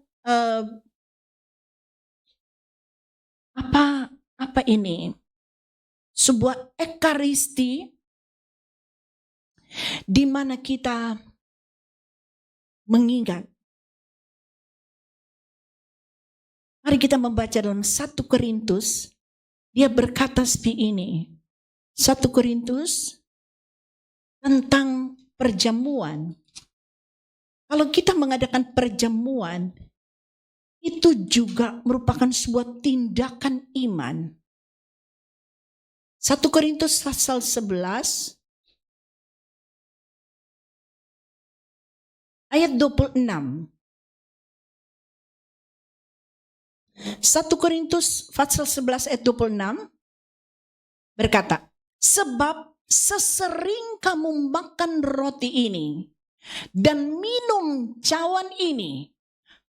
sebuah ekaristi di mana kita mengingat. Mari kita membaca dalam 1 Korintus. Dia berkata seperti ini. 1 Korintus tentang perjamuan. Kalau kita mengadakan perjamuan, itu juga merupakan sebuah tindakan iman. 1 Korintus pasal 11 ayat 26. 1 Korintus pasal 11 ayat 26 berkata, sebab sesering kamu makan roti ini dan minum cawan ini,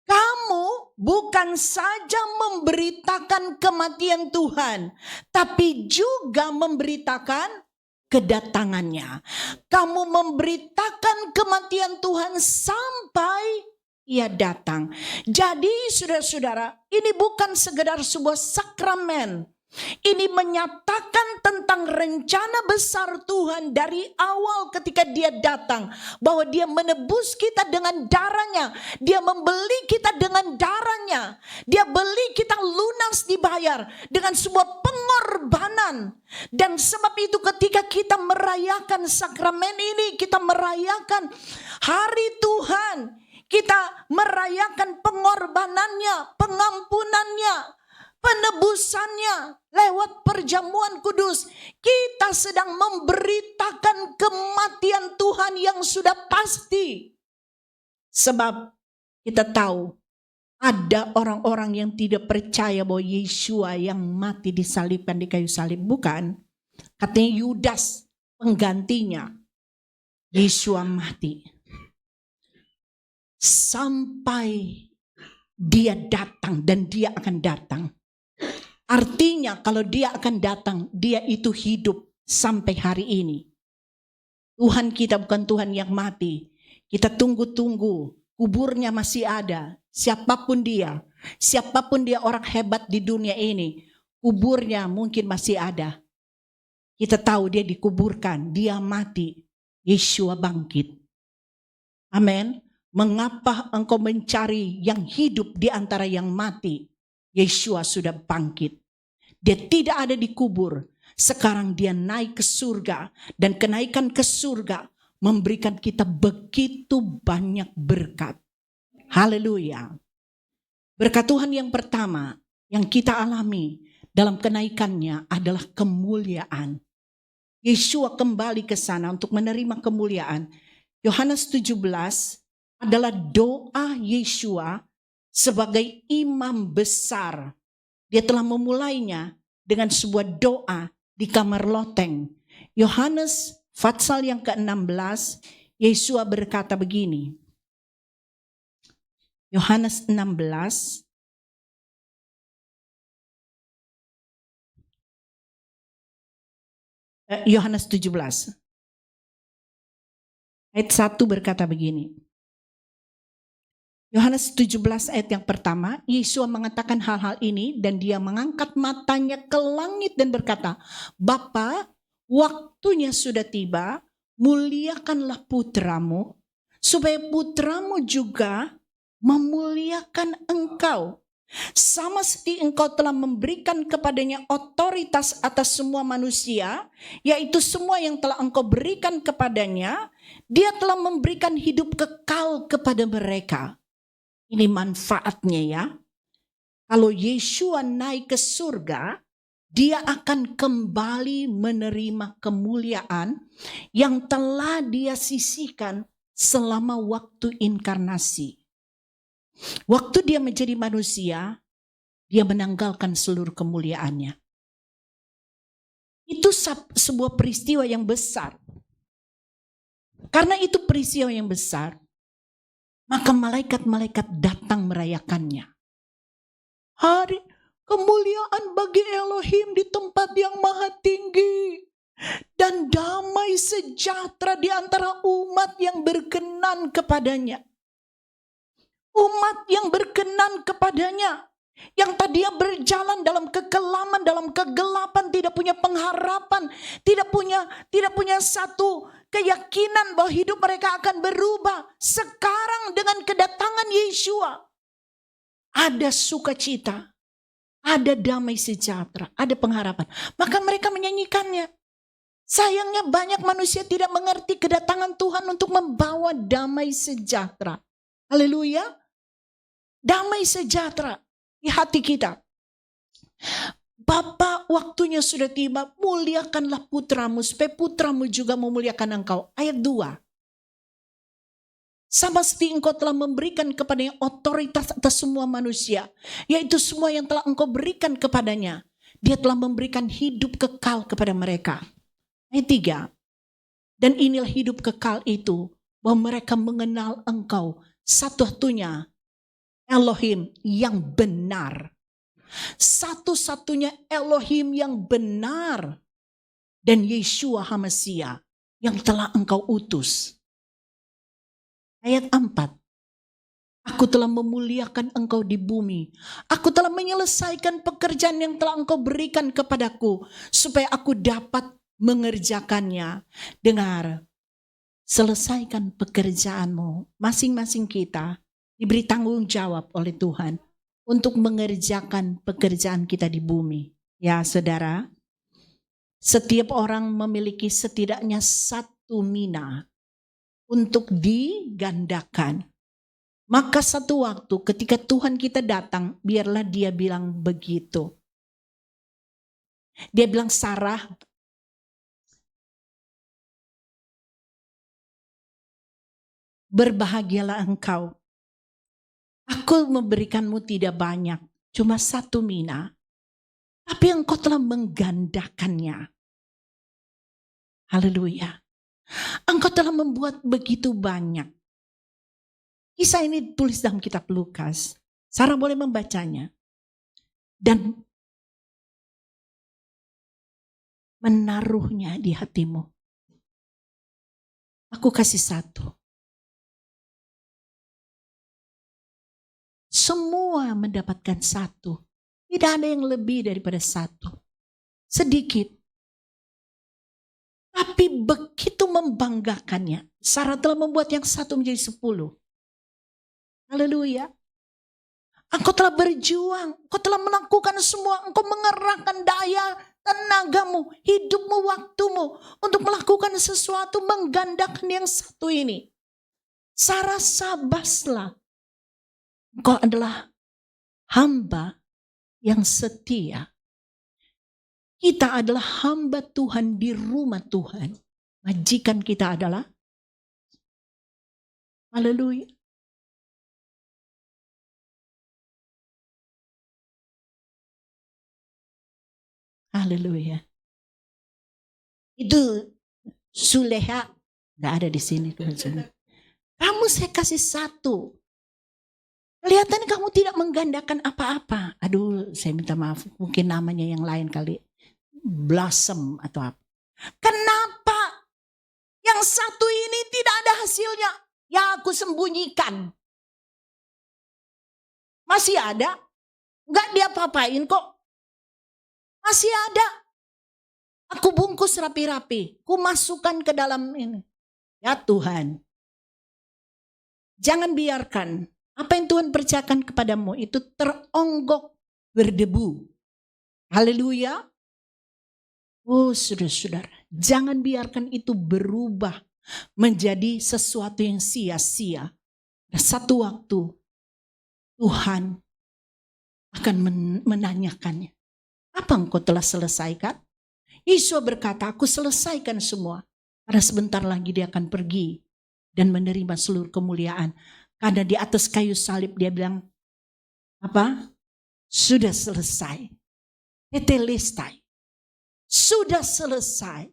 kamu bukan saja memberitakan kematian Tuhan, tapi juga memberitakan kedatangannya. Kamu memberitakan kematian Tuhan sampai Ia datang. Jadi saudara-saudara, ini bukan sekedar sebuah sakramen. Ini menyatakan tentang rencana besar Tuhan dari awal ketika Dia datang. Bahwa Dia menebus kita dengan darahnya. Dia membeli kita dengan darahnya. Dia beli kita lunas dibayar dengan sebuah pengorbanan. Dan sebab itu ketika kita merayakan sakramen ini, kita merayakan hari Tuhan. Kita merayakan pengorbanannya, pengampunannya, penebusannya lewat perjamuan kudus. Kita sedang memberitakan kematian Tuhan yang sudah pasti. Sebab kita tahu ada orang-orang yang tidak percaya bahwa Yeshua yang mati disalibkan di kayu salib. Bukan. Katanya Yudas penggantinya. Yeshua mati. Sampai Dia datang, dan Dia akan datang. Artinya kalau Dia akan datang, Dia itu hidup sampai hari ini. Tuhan kita bukan Tuhan yang mati. Kita tunggu-tunggu, kuburnya masih ada. Siapapun dia orang hebat di dunia ini, kuburnya mungkin masih ada. Kita tahu dia dikuburkan, dia mati, Yeshua bangkit. Amin. Mengapa engkau mencari yang hidup di antara yang mati? Yeshua sudah bangkit. Dia tidak ada di kubur. Sekarang dia naik ke surga. Dan kenaikan ke surga memberikan kita begitu banyak berkat. Haleluya. Berkat Tuhan yang pertama yang kita alami dalam kenaikannya adalah kemuliaan. Yeshua kembali ke sana untuk menerima kemuliaan. Yohanes 17 adalah doa Yeshua sebagai imam besar. Dia telah memulainya dengan sebuah doa di kamar loteng. Yohanes pasal yang ke-16, Yeshua berkata begini. Yohanes 16 Yohanes 17 ayat 1 berkata begini. Yohanes 17 ayat yang pertama, Yeshua mengatakan hal-hal ini dan dia mengangkat matanya ke langit dan berkata, Bapa, waktunya sudah tiba, muliakanlah putramu, supaya putramu juga memuliakan engkau. Sama seperti engkau telah memberikan kepadanya otoritas atas semua manusia, yaitu semua yang telah engkau berikan kepadanya, dia telah memberikan hidup kekal kepada mereka. Ini manfaatnya ya. Kalau Yeshua naik ke surga, dia akan kembali menerima kemuliaan yang telah dia sisihkan selama waktu inkarnasi. Waktu dia menjadi manusia, dia menanggalkan seluruh kemuliaannya. Itu sebuah peristiwa yang besar. Karena itu peristiwa yang besar, maka malaikat-malaikat datang merayakannya. Hari kemuliaan bagi Elohim di tempat yang maha tinggi. Dan damai sejahtera di antara umat yang berkenan kepadanya. Umat yang berkenan kepadanya. Yang tadinya berjalan dalam kekelaman, dalam kegelapan, tidak punya pengharapan, tidak punya satu keyakinan bahwa hidup mereka akan berubah. Sekarang dengan kedatangan Yeshua, ada sukacita, ada damai sejahtera, ada pengharapan. Maka mereka menyanyikannya. Sayangnya banyak manusia tidak mengerti kedatangan Tuhan untuk membawa damai sejahtera. Haleluya. Damai sejahtera di hati kita. Bapa, waktunya sudah tiba, muliakanlah putramu supaya putramu juga memuliakan engkau. Ayat 2. Sama seperti engkau telah memberikan kepadanya otoritas atas semua manusia, yaitu semua yang telah engkau berikan kepadanya. Dia telah memberikan hidup kekal kepada mereka. Ayat 3. Dan inilah hidup kekal itu, bahwa mereka mengenal engkau satu-satunya Elohim yang benar. Satu-satunya Elohim yang benar. Dan Yeshua HaMasiah yang telah engkau utus. Ayat 4. Aku telah memuliakan engkau di bumi. Aku telah menyelesaikan pekerjaan yang telah engkau berikan kepadaku. Supaya aku dapat mengerjakannya. Dengar, selesaikan pekerjaanmu. Masing-masing kita diberi tanggung jawab oleh Tuhan untuk mengerjakan pekerjaan kita di bumi. Ya saudara, setiap orang memiliki setidaknya satu mina untuk digandakan. Maka satu waktu ketika Tuhan kita datang, biarlah dia bilang begitu. Dia bilang, Sarah, berbahagialah engkau. Aku memberikanmu tidak banyak, cuma satu mina. Tapi engkau telah menggandakannya. Haleluya. Engkau telah membuat begitu banyak. Kisah ini ditulis dalam kitab Lukas. Sarah boleh membacanya. Dan menaruhnya di hatimu. Aku kasih satu. Semua mendapatkan satu. Tidak ada yang lebih daripada satu. Sedikit. Tapi begitu membanggakannya. Sarah telah membuat yang satu menjadi 10. Haleluya. Engkau telah berjuang. Engkau telah melakukan semua. Engkau mengerahkan daya, tenagamu, hidupmu, waktumu. Untuk melakukan sesuatu, menggandakan yang satu ini. Sarah, sabaslah. Engkau adalah hamba yang setia. Kita adalah hamba Tuhan di rumah Tuhan. Majikan kita adalah, haleluya. Haleluya. Itu Suleha, gak ada di sini. Kamu saya kasih satu. Kelihatan kamu tidak menggandakan apa-apa. Aduh, saya minta maaf. Mungkin namanya yang lain kali. Blossom atau apa. Kenapa? Yang satu ini tidak ada hasilnya. Ya aku sembunyikan. Masih ada. Enggak dia apa-apain kok. Masih ada. Aku bungkus rapi-rapi. Ku masukkan ke dalam ini. Ya Tuhan. Jangan biarkan apa yang Tuhan percayakan kepadamu itu teronggok berdebu. Haleluya. Oh saudara-saudara, jangan biarkan itu berubah menjadi sesuatu yang sia-sia. Dan satu waktu Tuhan akan menanyakannya. Apa engkau telah selesaikan? Yesus berkata, aku selesaikan semua. Karena sebentar lagi dia akan pergi dan menerima seluruh kemuliaan. Karena di atas kayu salib dia bilang, apa? Sudah selesai. Tetelestai. sudah selesai.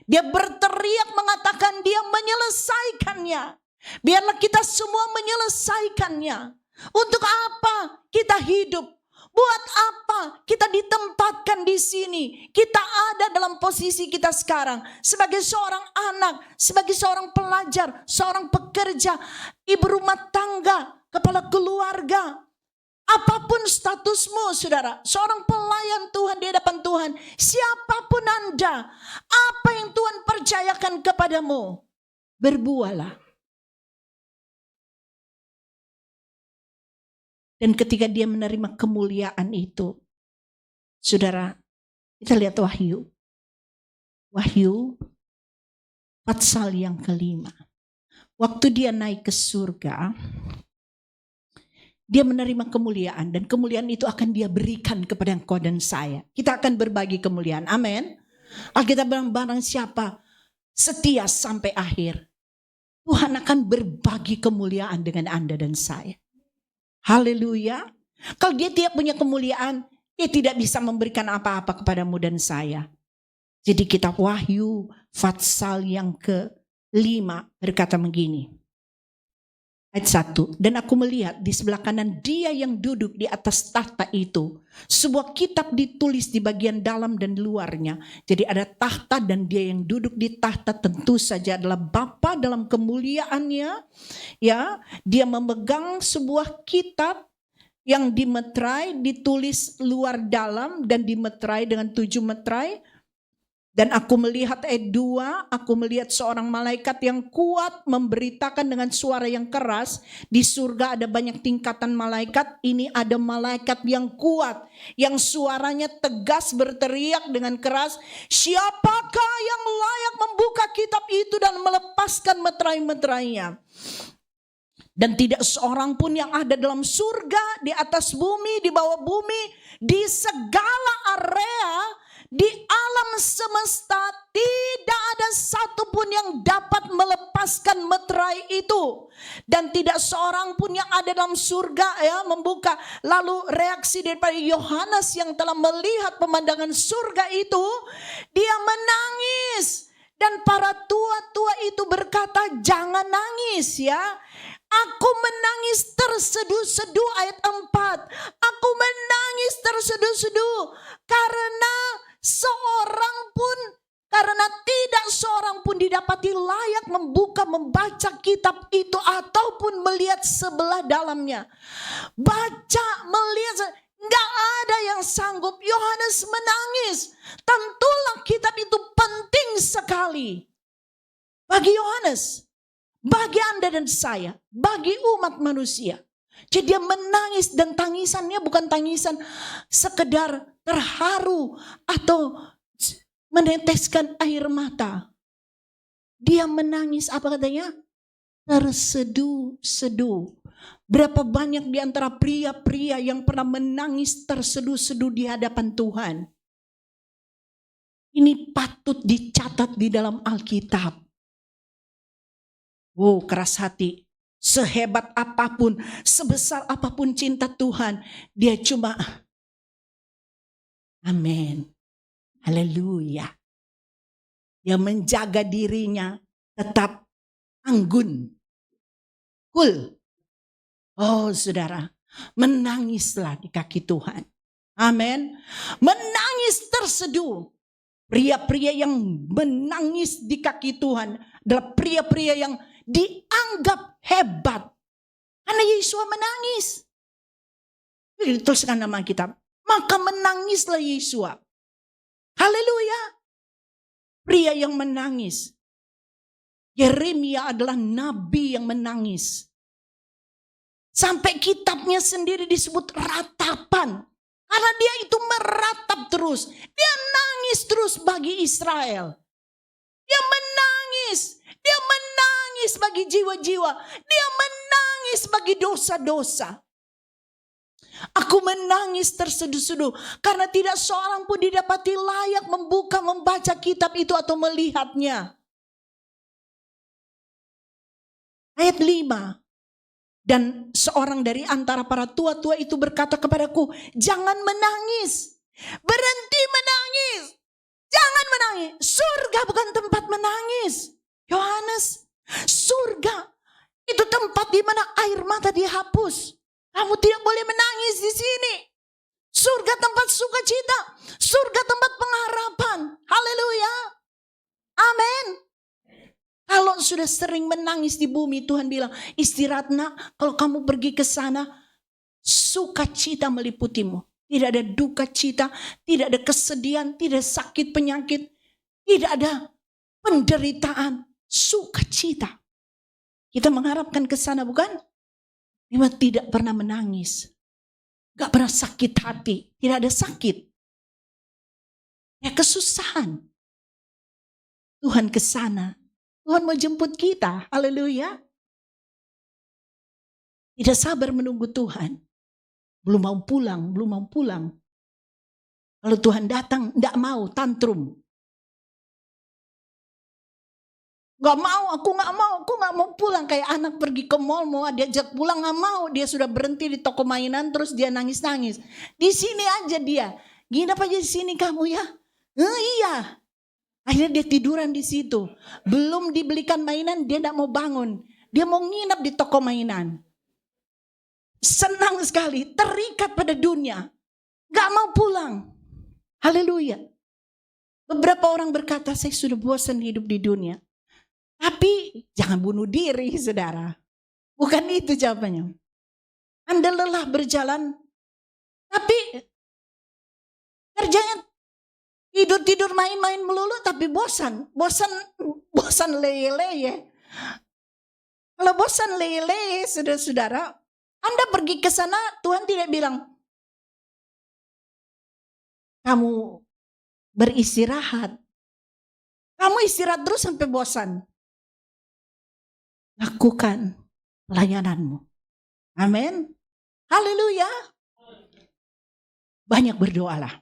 Dia berteriak mengatakan dia menyelesaikannya. Biarlah kita semua menyelesaikannya. Untuk apa kita hidup? Buat apa kita ditempatkan di sini? Kita ada dalam posisi kita sekarang sebagai seorang anak, sebagai seorang pelajar, seorang pekerja, ibu rumah tangga, kepala keluarga. Apapun statusmu, saudara, seorang pelayan Tuhan di hadapan Tuhan, siapapun Anda, apa yang Tuhan percayakan kepadamu, berbuahlah. Dan ketika dia menerima kemuliaan itu, saudara, kita lihat Wahyu. Wahyu pasal yang ke-5. Waktu dia naik ke surga, dia menerima kemuliaan, dan kemuliaan itu akan dia berikan kepada engkau dan saya. Kita akan berbagi kemuliaan. Amin. Alkitab bilang barang siapa setia sampai akhir, Tuhan akan berbagi kemuliaan dengan Anda dan saya. Haleluya. Kalau dia tidak punya kemuliaan, dia tidak bisa memberikan apa-apa kepadamu dan saya. Jadi kitab Wahyu pasal yang ke-5 berkata begini. Ayat 1, dan aku melihat di sebelah kanan dia yang duduk di atas tahta itu, sebuah kitab ditulis di bagian dalam dan luarnya. Jadi ada tahta, dan dia yang duduk di tahta tentu saja adalah Bapa dalam kemuliaannya. Ya, dia memegang sebuah kitab yang dimeterai, ditulis luar dalam dan dimeterai dengan 7 meterai. Dan aku melihat ayat 2, aku melihat seorang malaikat yang kuat memberitakan dengan suara yang keras. Di surga ada banyak tingkatan malaikat, ini ada malaikat yang kuat, yang suaranya tegas berteriak dengan keras, siapakah yang layak membuka kitab itu dan melepaskan meterai-meterainya? Dan tidak seorang pun yang ada dalam surga, di atas bumi, di bawah bumi, di segala area, di alam semesta, tidak ada satupun yang dapat melepaskan meterai itu. Dan tidak seorang pun yang ada dalam surga membuka. Lalu reaksi daripada Yohanes yang telah melihat pemandangan surga itu, dia menangis. Dan para tua-tua itu berkata, jangan nangis ya. Aku menangis terseduh-seduh, ayat 4. Aku menangis terseduh-seduh karena tidak seorang pun didapati layak membaca kitab itu ataupun melihat sebelah dalamnya. Baca, melihat, nggak ada yang sanggup. Yohanes menangis. Tentulah kitab itu penting sekali bagi Yohanes, bagi Anda dan saya, bagi umat manusia. Jadi dia menangis, dan tangisannya bukan tangisan sekedar terharu atau meneteskan air mata. Dia menangis, apa katanya? Terseduh-seduh. Berapa banyak di antara pria-pria yang pernah menangis terseduh-seduh di hadapan Tuhan. Ini patut dicatat di dalam Alkitab. Oh, keras hati. Sehebat apapun, sebesar apapun cinta Tuhan, dia cuma amin. Haleluya. Dia menjaga dirinya tetap anggun. Cool. Oh saudara, menangislah di kaki Tuhan. Amin. Menangis terseduh. Pria-pria yang menangis di kaki Tuhan adalah pria-pria yang dianggap hebat. Karena Yesus menangis. Dituliskan nama kitab. Maka menangislah Yesus. Haleluya. Pria yang menangis. Yeremia adalah nabi yang menangis. Sampai kitabnya sendiri disebut ratapan. Karena dia itu meratap terus. Dia nangis terus bagi Israel. Dia menangis. Dia menangis bagi jiwa-jiwa. Dia menangis bagi dosa-dosa. Aku menangis terseduh-seduh karena tidak seorang pun didapati layak membaca kitab itu atau melihatnya. Ayat 5. Dan seorang dari antara para tua-tua itu berkata kepadaku, jangan menangis. Berhenti menangis. Jangan menangis. Surga bukan tempat menangis. Yohanes, surga itu tempat di mana air mata dihapus. Kamu tidak boleh menangis di sini. Surga tempat sukacita. Surga tempat pengharapan. Haleluya. Amin. Kalau sudah sering menangis di bumi, Tuhan bilang, istirahat nak, kalau kamu pergi ke sana, sukacita meliputimu. Tidak ada duka cita, tidak ada kesedihan, tidak sakit penyakit, tidak ada penderitaan, sukacita. Kita mengharapkan ke sana, bukan? Dia tidak pernah menangis, gak pernah sakit hati, tidak ada sakit, ya kesusahan. Tuhan ke sana, Tuhan mau jemput kita, haleluya. Tidak sabar menunggu Tuhan. Belum mau pulang. Kalau Tuhan datang, tidak mau, tantrum. Aku gak mau pulang. Kayak anak pergi ke mall, mau diajak pulang, gak mau. Dia sudah berhenti di toko mainan, terus dia nangis-nangis. Di sini aja dia. Nginap aja di sini kamu ya. Iya. Akhirnya dia tiduran di situ. Belum dibelikan mainan, dia tidak mau bangun. Dia mau nginap di toko mainan. Senang sekali, terikat pada dunia. Gak mau pulang. Haleluya. Beberapa orang berkata, saya sudah bosan hidup di dunia. Tapi jangan bunuh diri, saudara. Bukan itu jawabannya. Anda lelah berjalan, tapi kerjanya tidur main-main melulu, tapi bosan leye-leye. Kalau bosan leye-leye, saudara-saudara, Anda pergi ke sana, Tuhan tidak bilang, kamu beristirahat. Kamu istirahat terus sampai bosan. Lakukan pelayananmu. Amin. Haleluya. Banyak berdoalah.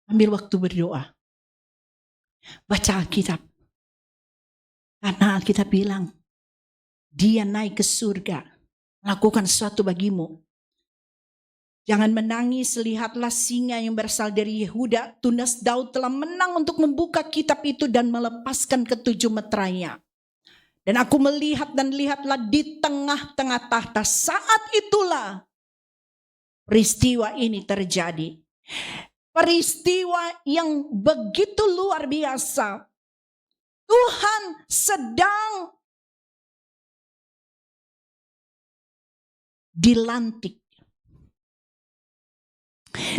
Ambil waktu berdoa. Baca Alkitab. Karena Alkitab bilang, dia naik ke surga. Lakukan sesuatu bagimu. Jangan menangis, lihatlah singa yang berasal dari Yehuda. Tunas Daud telah menang untuk membuka kitab itu dan melepaskan ketujuh meterainya. Dan aku melihat dan lihatlah di tengah-tengah tahta. Saat itulah peristiwa ini terjadi. Peristiwa yang begitu luar biasa. Tuhan sedang dilantik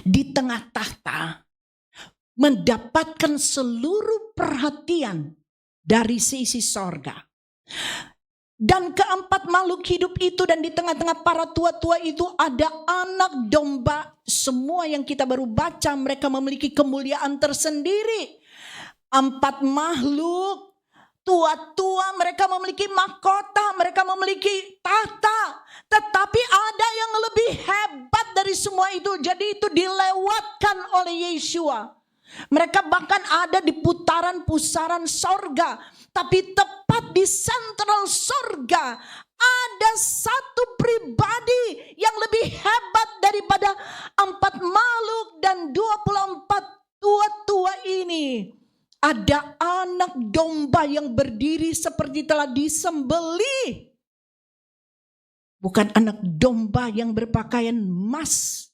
di tengah tahta, mendapatkan seluruh perhatian dari sisi sorga. Dan keempat makhluk hidup itu, dan di tengah-tengah para tua-tua itu ada anak domba. Semua yang kita baru baca, mereka memiliki kemuliaan tersendiri. Empat makhluk tua-tua, mereka memiliki mahkota, mereka memiliki tahta. Tetapi ada yang lebih hebat dari semua itu. Jadi itu dilewatkan oleh Yeshua. Mereka bahkan ada di putaran pusaran sorga. Tapi tepat di sentral sorga ada satu pribadi yang lebih hebat daripada empat makhluk dan 24 tua-tua ini. Ada anak domba yang berdiri seperti telah disembelih. Bukan anak domba yang berpakaian emas,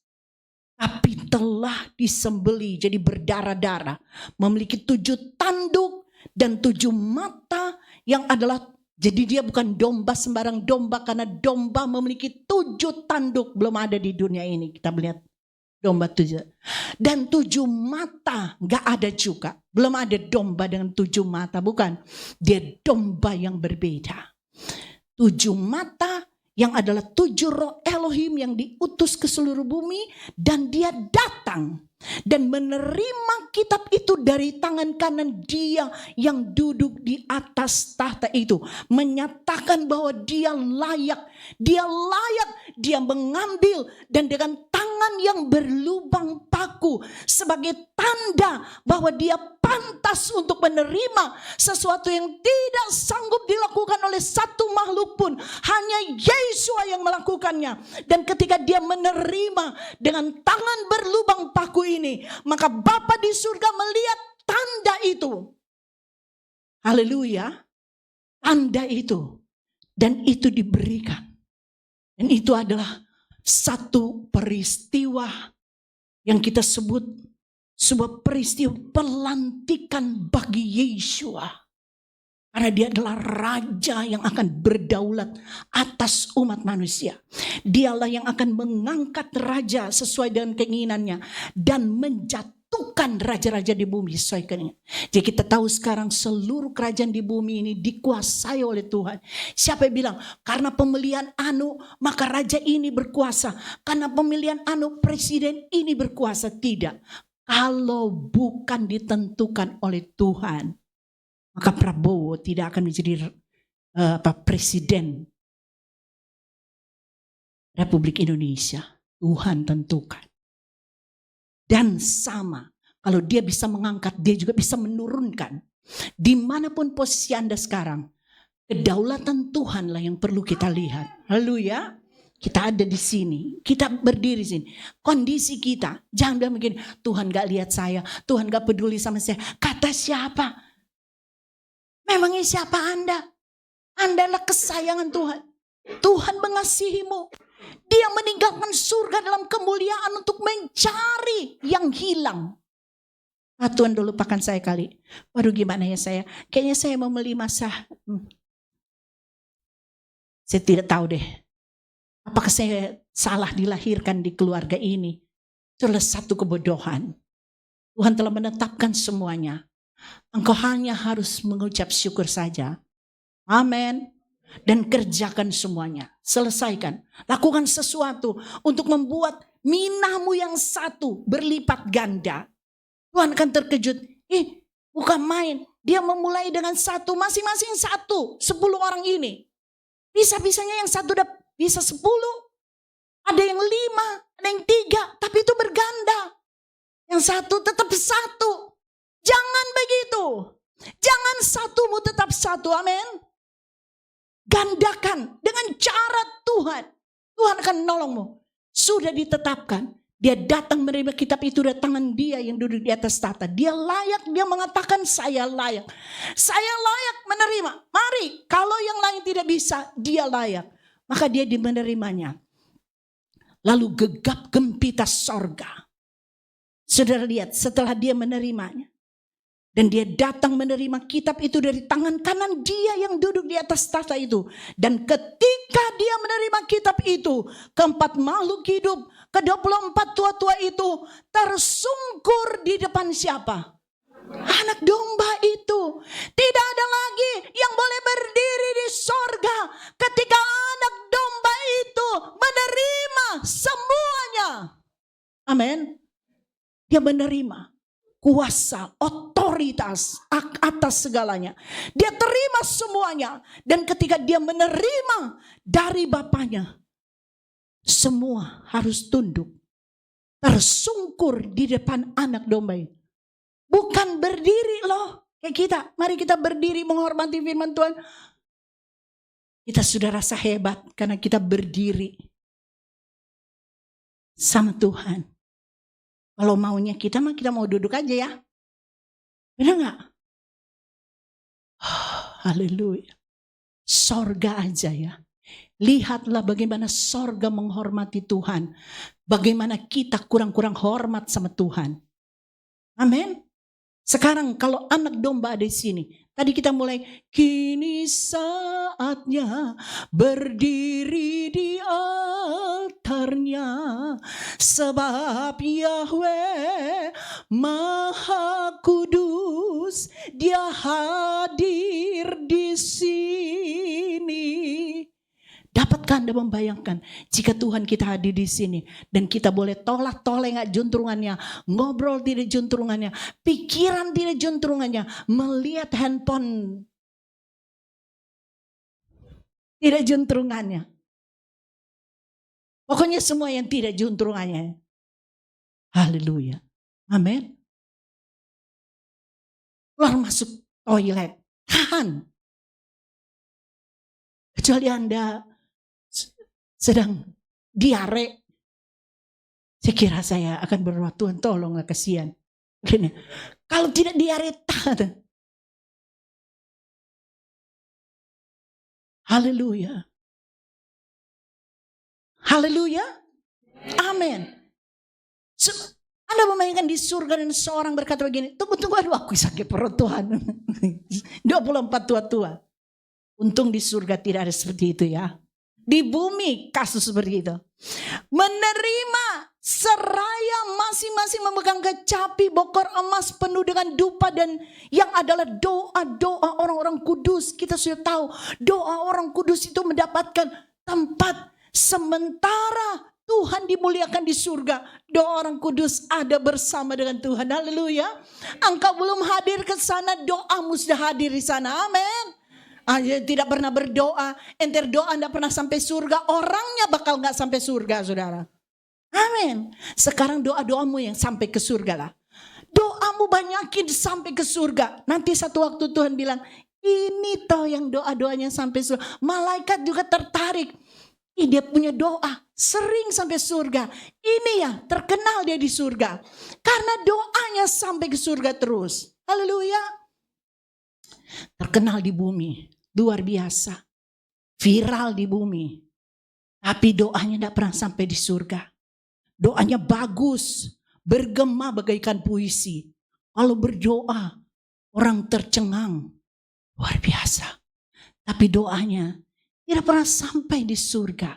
tapi telah disembelih jadi berdarah-darah. Memiliki 7 tanduk dan 7 mata yang adalah, jadi dia bukan domba sembarang domba, karena domba memiliki 7 tanduk. Belum ada di dunia ini kita melihat domba 7. Dan 7 mata gak ada juga. Belum ada domba dengan 7 mata, bukan. Dia domba yang berbeda. 7 mata yang adalah 7 roh Elohim yang diutus ke seluruh bumi. Dan dia datang dan menerima kitab itu dari tangan kanan dia yang duduk di atas tahta itu. Menyatakan bahwa dia layak, dia mengambil, dan dengan tangan yang berlubang paku sebagai tanda bahwa dia pantas untuk menerima sesuatu yang tidak sanggup dilakukan oleh satu makhluk pun. Hanya Yeshua yang melakukannya. Dan ketika dia menerima dengan tangan berlubang paku ini, maka Bapa di surga melihat tanda itu. Haleluya. Tanda itu. Dan itu diberikan. Dan itu adalah satu peristiwa yang kita sebut sebuah peristiwa pelantikan bagi Yeshua. Karena dia adalah raja yang akan berdaulat atas umat manusia. Dialah yang akan mengangkat raja sesuai dengan keinginannya. Dan menjatuhkan raja-raja di bumi sesuai keinginannya. Jadi kita tahu sekarang seluruh kerajaan di bumi ini dikuasai oleh Tuhan. Siapa yang bilang karena pemilihan anu maka raja ini berkuasa. Karena pemilihan anu presiden ini berkuasa. Tidak. Kalau bukan ditentukan oleh Tuhan, maka Prabowo tidak akan menjadi presiden Republik Indonesia. Tuhan tentukan. Dan sama, kalau dia bisa mengangkat, dia juga bisa menurunkan. Dimanapun posisi Anda sekarang, kedaulatan Tuhanlah yang perlu kita lihat. Haleluya. Kita ada di sini, kita berdiri di sini. Kondisi kita, jangan bilang begini, Tuhan gak lihat saya, Tuhan gak peduli sama saya. Kata siapa? Memangnya siapa Anda? Anda adalah kesayangan Tuhan. Tuhan mengasihimu. Dia meninggalkan surga dalam kemuliaan untuk mencari yang hilang. Tuhan dulu lupakan saya kali. Waduh gimana ya saya? Kayaknya saya mau beli masa. Saya tidak tahu deh. Apakah saya salah dilahirkan di keluarga ini? Itu adalah satu kebodohan. Tuhan telah menetapkan semuanya. Engkau hanya harus mengucap syukur saja. Amin. Dan kerjakan semuanya. Selesaikan. Lakukan sesuatu untuk membuat minahmu yang satu berlipat ganda. Tuhan akan terkejut. Bukan main. Dia memulai dengan satu. Masing-masing satu. 10 orang ini. Bisa-bisanya yang satu udah bisa 10. Ada yang 5. Ada yang 3. Tapi itu berganda. Yang satu tetap satu. Jangan begitu. Jangan satumu tetap satu. Amin. Gandakan dengan cara Tuhan. Tuhan akan menolongmu. Sudah ditetapkan. Dia datang menerima kitab itu dari tangan dia yang duduk di atas tahta. Dia layak. Dia mengatakan saya layak. Saya layak menerima. Mari. Kalau yang lain tidak bisa. Dia layak. Maka dia menerimanya. Lalu gegap gempita sorga. Saudara lihat setelah dia menerimanya. Dan dia datang menerima kitab itu dari tangan kanan dia yang duduk di atas tahta itu. Dan ketika dia menerima kitab itu, keempat makhluk hidup, ke-24 tua-tua itu tersungkur di depan siapa? Anak domba itu. Tidak ada lagi yang boleh berdiri di sorga ketika anak domba itu menerima semuanya. Amin. Dia menerima kuasa, otoritas atas segalanya. Dia terima semuanya. Dan ketika dia menerima dari Bapaknya, semua harus tunduk. Tersungkur di depan anak domba itu. Bukan berdiri loh. Kayak kita. Mari kita berdiri menghormati firman Tuhan. Kita sudah rasa hebat karena kita berdiri sama Tuhan. Kalau maunya kita mah kita mau duduk aja ya. Benar gak? Haleluya. Sorga aja ya. Lihatlah bagaimana sorga menghormati Tuhan. Bagaimana kita kurang-kurang hormat sama Tuhan. Amin. Sekarang kalau anak domba ada di sini. Tadi kita mulai. Kini saatnya berdiri di altarnya. Sebab Yahweh Maha Kudus. Dia hadir di sini. Dapatkah Anda membayangkan jika Tuhan kita hadir di sini dan kita boleh tolak-tolak nggak juntrungannya, ngobrol tidak juntrungannya, pikiran tidak juntrungannya, melihat handphone tidak juntrungannya. Pokoknya semua yang tidak juntrungannya. Haleluya. Amin. Keluar masuk toilet, tahan. Kecuali Anda sedang diare, saya kira saya akan berdoa, Tuhan tolonglah kasihan. Kalau tidak diareta. Haleluya. Haleluya. Amin. Anda membayangkan di surga dan seorang berkata begini, tunggu, aduh aku sakit perut Tuhan. 24 tua-tua. Untung di surga tidak ada seperti itu ya. Di bumi kasus seperti itu. Menerima seraya masing-masing memegang kecapi bokor emas penuh dengan dupa, dan yang adalah doa-doa orang-orang kudus. Kita sudah tahu doa orang kudus itu mendapatkan tempat sementara Tuhan dimuliakan di surga. Doa orang kudus ada bersama dengan Tuhan. Haleluya. Engkau belum hadir ke sana, doamu sudah hadir di sana. Amin. Tidak pernah berdoa, enter doa tidak pernah sampai surga, orangnya bakal gak sampai surga, saudara. Amin. Sekarang doa-doamu yang sampai ke surga lah. Doamu banyakin sampai ke surga. Nanti satu waktu Tuhan bilang, ini toh yang doa-doanya sampai surga. Malaikat juga tertarik. Dia punya doa sering sampai surga. Ini ya terkenal dia di surga. Karena doanya sampai ke surga terus. Haleluya. Terkenal di bumi. Luar biasa. Viral di bumi. Tapi doanya tidak pernah sampai di surga. Doanya bagus. Bergema bagaikan puisi. Kalau berdoa orang tercengang. Luar biasa. Tapi doanya tidak pernah sampai di surga.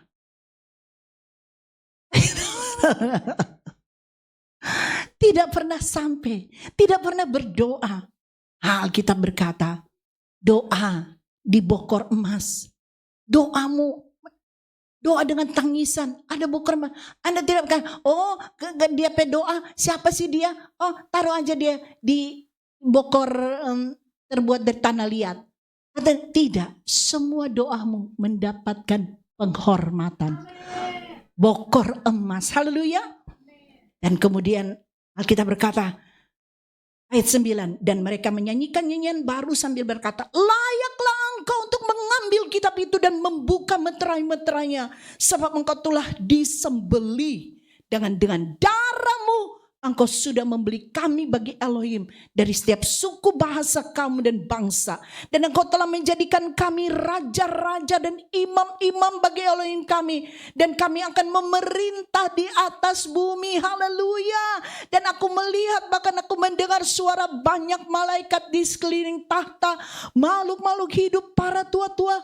Tidak pernah sampai. Tidak pernah berdoa. Alkitab berkata, doa di bokor emas. Doamu, doa dengan tangisan. Ada bokor emas. Anda tidak berkata, oh dia berdoa, siapa sih dia? Oh taruh aja dia di bokor terbuat dari tanah liat. Tidak, semua doamu mendapatkan penghormatan. Bokor emas, haleluya. Dan kemudian Alkitab berkata, ayat 9, dan mereka menyanyikan nyanyian baru sambil berkata, layaklah engkau untuk mengambil kitab itu dan membuka meterai-meterainya, sebab engkau telah disembelih dengan darahmu. Engkau sudah membeli kami bagi Elohim dari setiap suku, bahasa, kaum dan bangsa. Dan engkau telah menjadikan kami raja-raja dan imam-imam bagi Elohim kami. Dan kami akan memerintah di atas bumi. Haleluya. Dan aku melihat, bahkan aku mendengar suara banyak malaikat di sekeliling tahta. Makhluk-makhluk hidup, para tua-tua.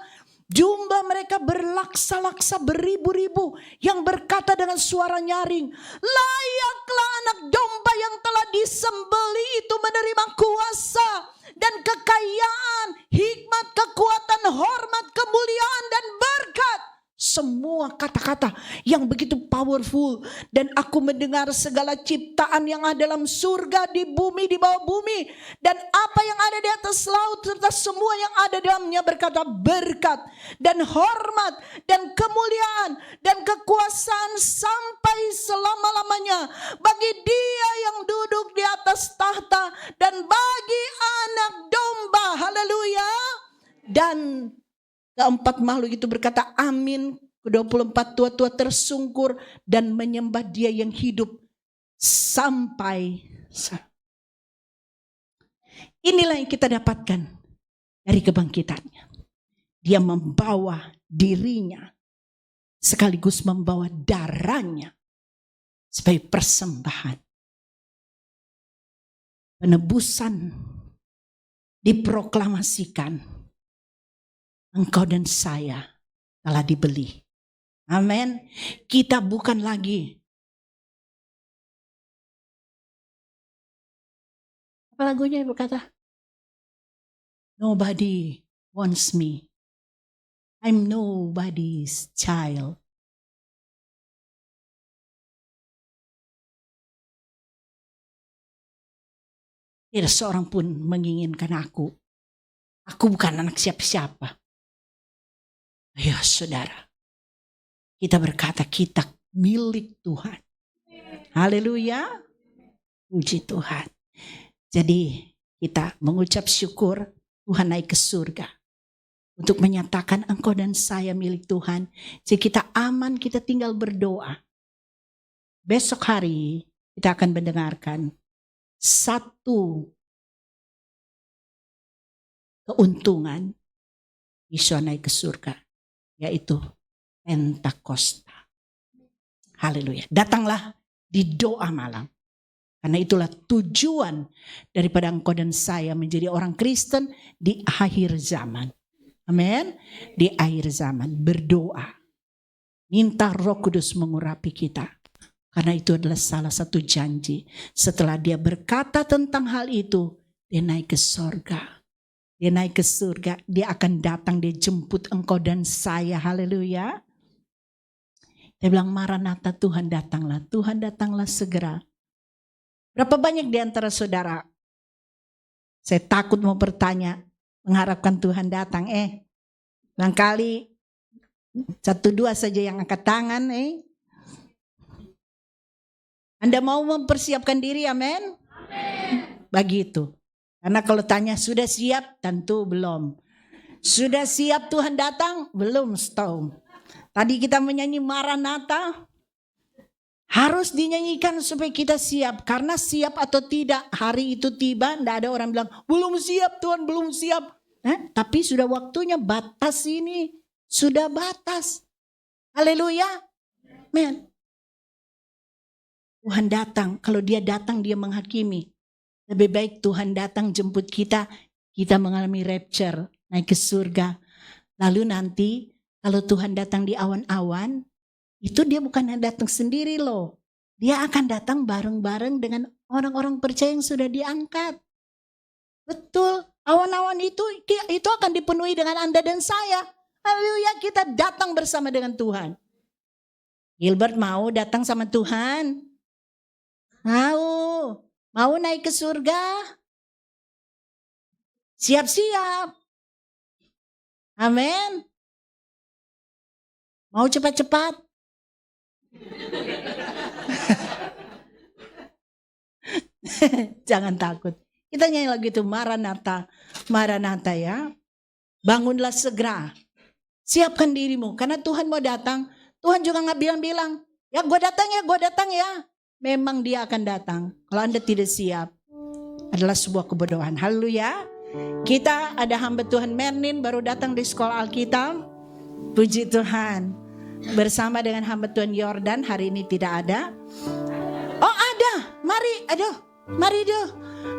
Jumlah mereka berlaksa-laksa beribu-ribu yang berkata dengan suara nyaring, layaklah anak domba yang telah disembelih itu menerima kuasa dan kekayaan, hikmat, kekuatan, hormat, kemuliaan dan berkat. Semua kata-kata yang begitu powerful. Dan aku mendengar segala ciptaan yang ada dalam surga, di bumi, di bawah bumi, dan apa yang ada di atas laut, serta semua yang ada dalamnya berkata, berkat dan hormat dan kemuliaan dan kekuasaan sampai selama-lamanya bagi Dia yang duduk di atas tahta dan bagi anak domba. Haleluya. Dan keempat makhluk itu berkata amin. Ke-24 tua-tua tersungkur dan menyembah Dia yang hidup sampai. Inilah yang kita dapatkan dari kebangkitannya. Dia membawa dirinya sekaligus membawa darahnya sebagai persembahan. Penebusan diproklamasikan. Engkau dan saya telah dibeli. Amin. Kita bukan lagi. Apa lagunya berkata? Nobody wants me. I'm nobody's child. Tidak seorang pun menginginkan aku. Aku bukan anak siapa-siapa. Ya saudara, kita berkata kita milik Tuhan. Haleluya. Puji Tuhan. Jadi kita mengucap syukur Tuhan naik ke surga. Untuk menyatakan engkau dan saya milik Tuhan. Jadi kita aman, kita tinggal berdoa. Besok hari kita akan mendengarkan satu keuntungan Yesus naik ke surga, yaitu Pentakosta. Haleluya. Datanglah di doa malam. Karena itulah tujuan daripada engkau dan saya menjadi orang Kristen di akhir zaman. Amin. Di akhir zaman berdoa. Minta Roh Kudus mengurapi kita. Karena itu adalah salah satu janji. Setelah dia berkata tentang hal itu, dia naik ke surga. Dia naik ke surga, dia akan datang, dia jemput engkau dan saya. Haleluya. Dia bilang, Maranatha, Tuhan datanglah segera. Berapa banyak di antara saudara, saya takut mau bertanya, mengharapkan Tuhan datang. Barangkali 1-2 saja yang angkat tangan. Anda mau mempersiapkan diri, amin? Begitu. Karena kalau tanya sudah siap, tentu belum. Sudah siap Tuhan datang? Belum, stop. Tadi kita menyanyi Maranatha. Harus dinyanyikan supaya kita siap. Karena siap atau tidak, hari itu tiba, tidak ada orang bilang, belum siap Tuhan, belum siap. Tapi sudah waktunya, batas ini. Sudah batas. Haleluya. Men. Tuhan datang, kalau dia datang dia menghakimi. Lebih baik Tuhan datang jemput kita, kita mengalami rapture, naik ke surga. Lalu nanti kalau Tuhan datang di awan-awan, itu dia bukan datang sendiri loh. Dia akan datang bareng-bareng dengan orang-orang percaya yang sudah diangkat. Betul, awan-awan itu akan dipenuhi dengan Anda dan saya. Haleluya, kita datang bersama dengan Tuhan. Gilbert mau datang sama Tuhan? Mau naik ke surga? Siap-siap. Amin. Mau cepat-cepat? Jangan takut. Kita nyanyi lagi itu Maranatha. Maranatha ya. Bangunlah segera. Siapkan dirimu. Karena Tuhan mau datang. Tuhan juga gak bilang-bilang. Ya gue datang ya. Memang dia akan datang. Kalau Anda tidak siap. Adalah sebuah kebodohan. Haleluya. Kita ada hamba Tuhan Mernin baru datang di sekolah Alkitab. Puji Tuhan. Bersama dengan hamba Tuhan Yordan, hari ini tidak ada. Oh ada, mari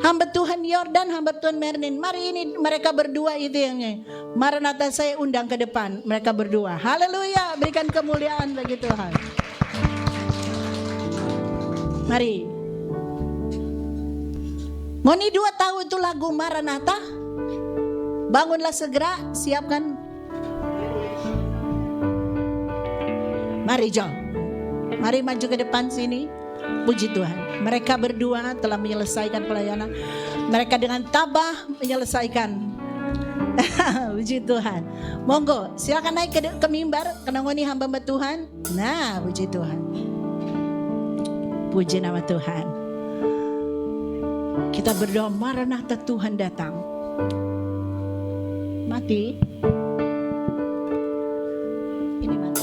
hamba Tuhan Yordan, hamba Tuhan Mernin. Mari ini mereka berdua itu yang Maranatha saya undang ke depan. Mereka berdua, haleluya, berikan kemuliaan bagi Tuhan. Mari. Moni 2 tahu itu lagu Maranatha? Bangunlah segera, siapkan. Mari John, mari maju ke depan sini. Puji Tuhan, mereka berdua telah menyelesaikan pelayanan. Mereka dengan tabah menyelesaikan. Puji Tuhan. Monggo, silakan naik ke mimbar. Kenangoni hamba Tuhan. Nah, puji Tuhan. Puji nama Tuhan. Kita berdoa, Maranatha, Tuhan datang. Mati. Ini mati.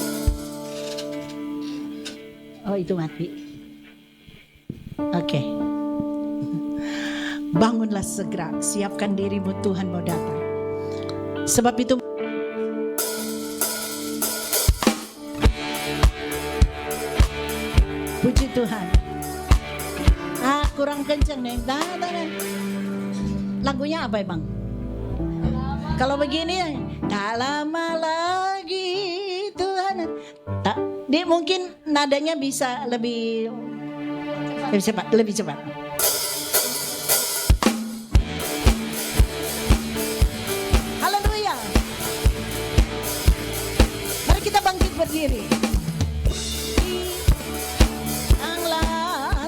Oh itu mati. Oke. Bangunlah segera, siapkan dirimu, Tuhan mau datang. Sebab itu puji Tuhan. Kurang kenceng nih. Lagunya apa Bang? Kalau begini, tak lama lagi Tuhan. Dia mungkin nadanya bisa lebih cepat. Haleluya. Mari kita bangkit berdiri.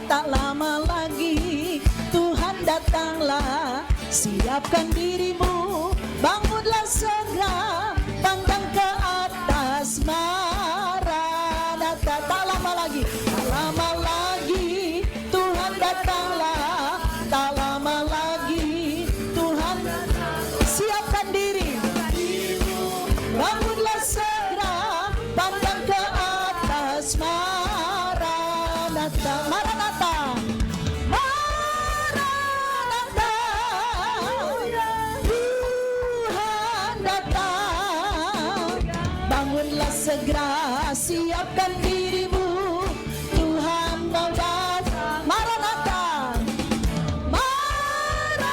Tak lama lagi Tuhan datanglah. Siapkan dirimu, bangunlah segera, pandang ke atas. Maranatha, tak lama lagi Tuhan datanglah. Tak lama lagi Tuhan datang. Siapkan diri, bangunlah segera, pandang ke atas. Maranatha, Maranatha, Maranatha. segera, siapkan dirimu, Tuhan mau datang. Maranatha, Maranatha,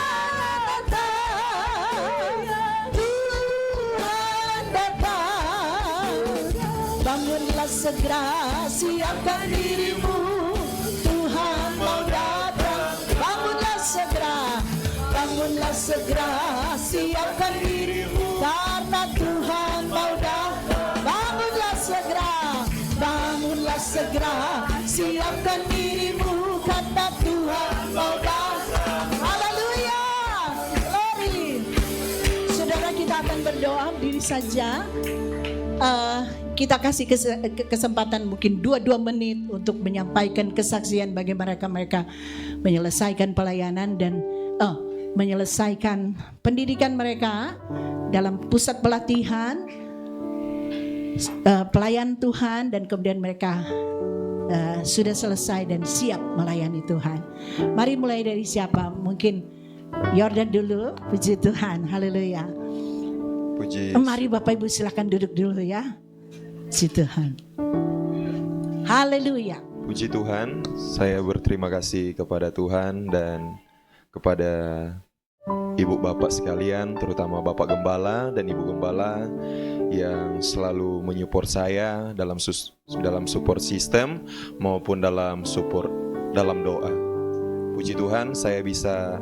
Tuhan datang. Bangunlah segera, siapkan dirimu, Tuhan mau datang. Bangunlah segera, siapkan dirimu, karena Tuhan mau datang. Bangunlah segera, siapkan dirimu, karena Tuhan mau datang. Haleluya, glory. Saudara, kita akan berdoa diri saja. Kita kasih kesempatan mungkin 2 menit untuk menyampaikan kesaksian bagi mereka menyelesaikan pelayanan dan menyelesaikan pendidikan mereka dalam pusat pelatihan pelayan Tuhan, dan kemudian mereka sudah selesai dan siap melayani Tuhan. Mari mulai dari siapa? Mungkin Yordan dulu. Puji Tuhan, haleluya. Mari Bapak Ibu silakan duduk dulu ya. Puji Tuhan, haleluya. Puji Tuhan, saya berterima kasih kepada Tuhan dan kepada Ibu Bapak sekalian, terutama Bapak Gembala dan Ibu Gembala yang selalu menyupport saya dalam support sistem maupun dalam support dalam doa. Puji Tuhan, saya bisa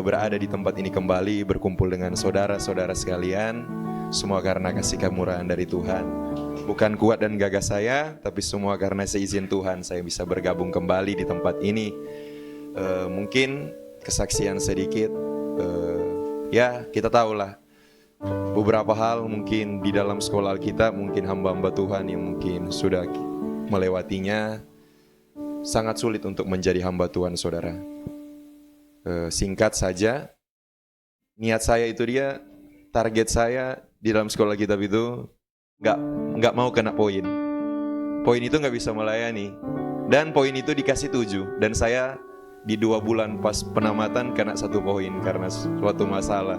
berada di tempat ini kembali, berkumpul dengan saudara-saudara sekalian, semua karena kasih kemurahan dari Tuhan. Bukan kuat dan gagah saya, tapi semua karena seizin Tuhan saya bisa bergabung kembali di tempat ini. Mungkin kesaksian sedikit, ya kita tahulah beberapa hal mungkin di dalam sekolah Alkitab, mungkin hamba-hamba Tuhan yang mungkin sudah melewatinya, sangat sulit untuk menjadi hamba Tuhan, saudara. Singkat saja, niat saya itu dia, target saya di dalam sekolah Alkitab itu nggak mau kena poin. Poin itu nggak bisa melayani, dan poin itu dikasih 7, dan saya di 2 bulan pas penamatan kena 1 poin karena suatu masalah.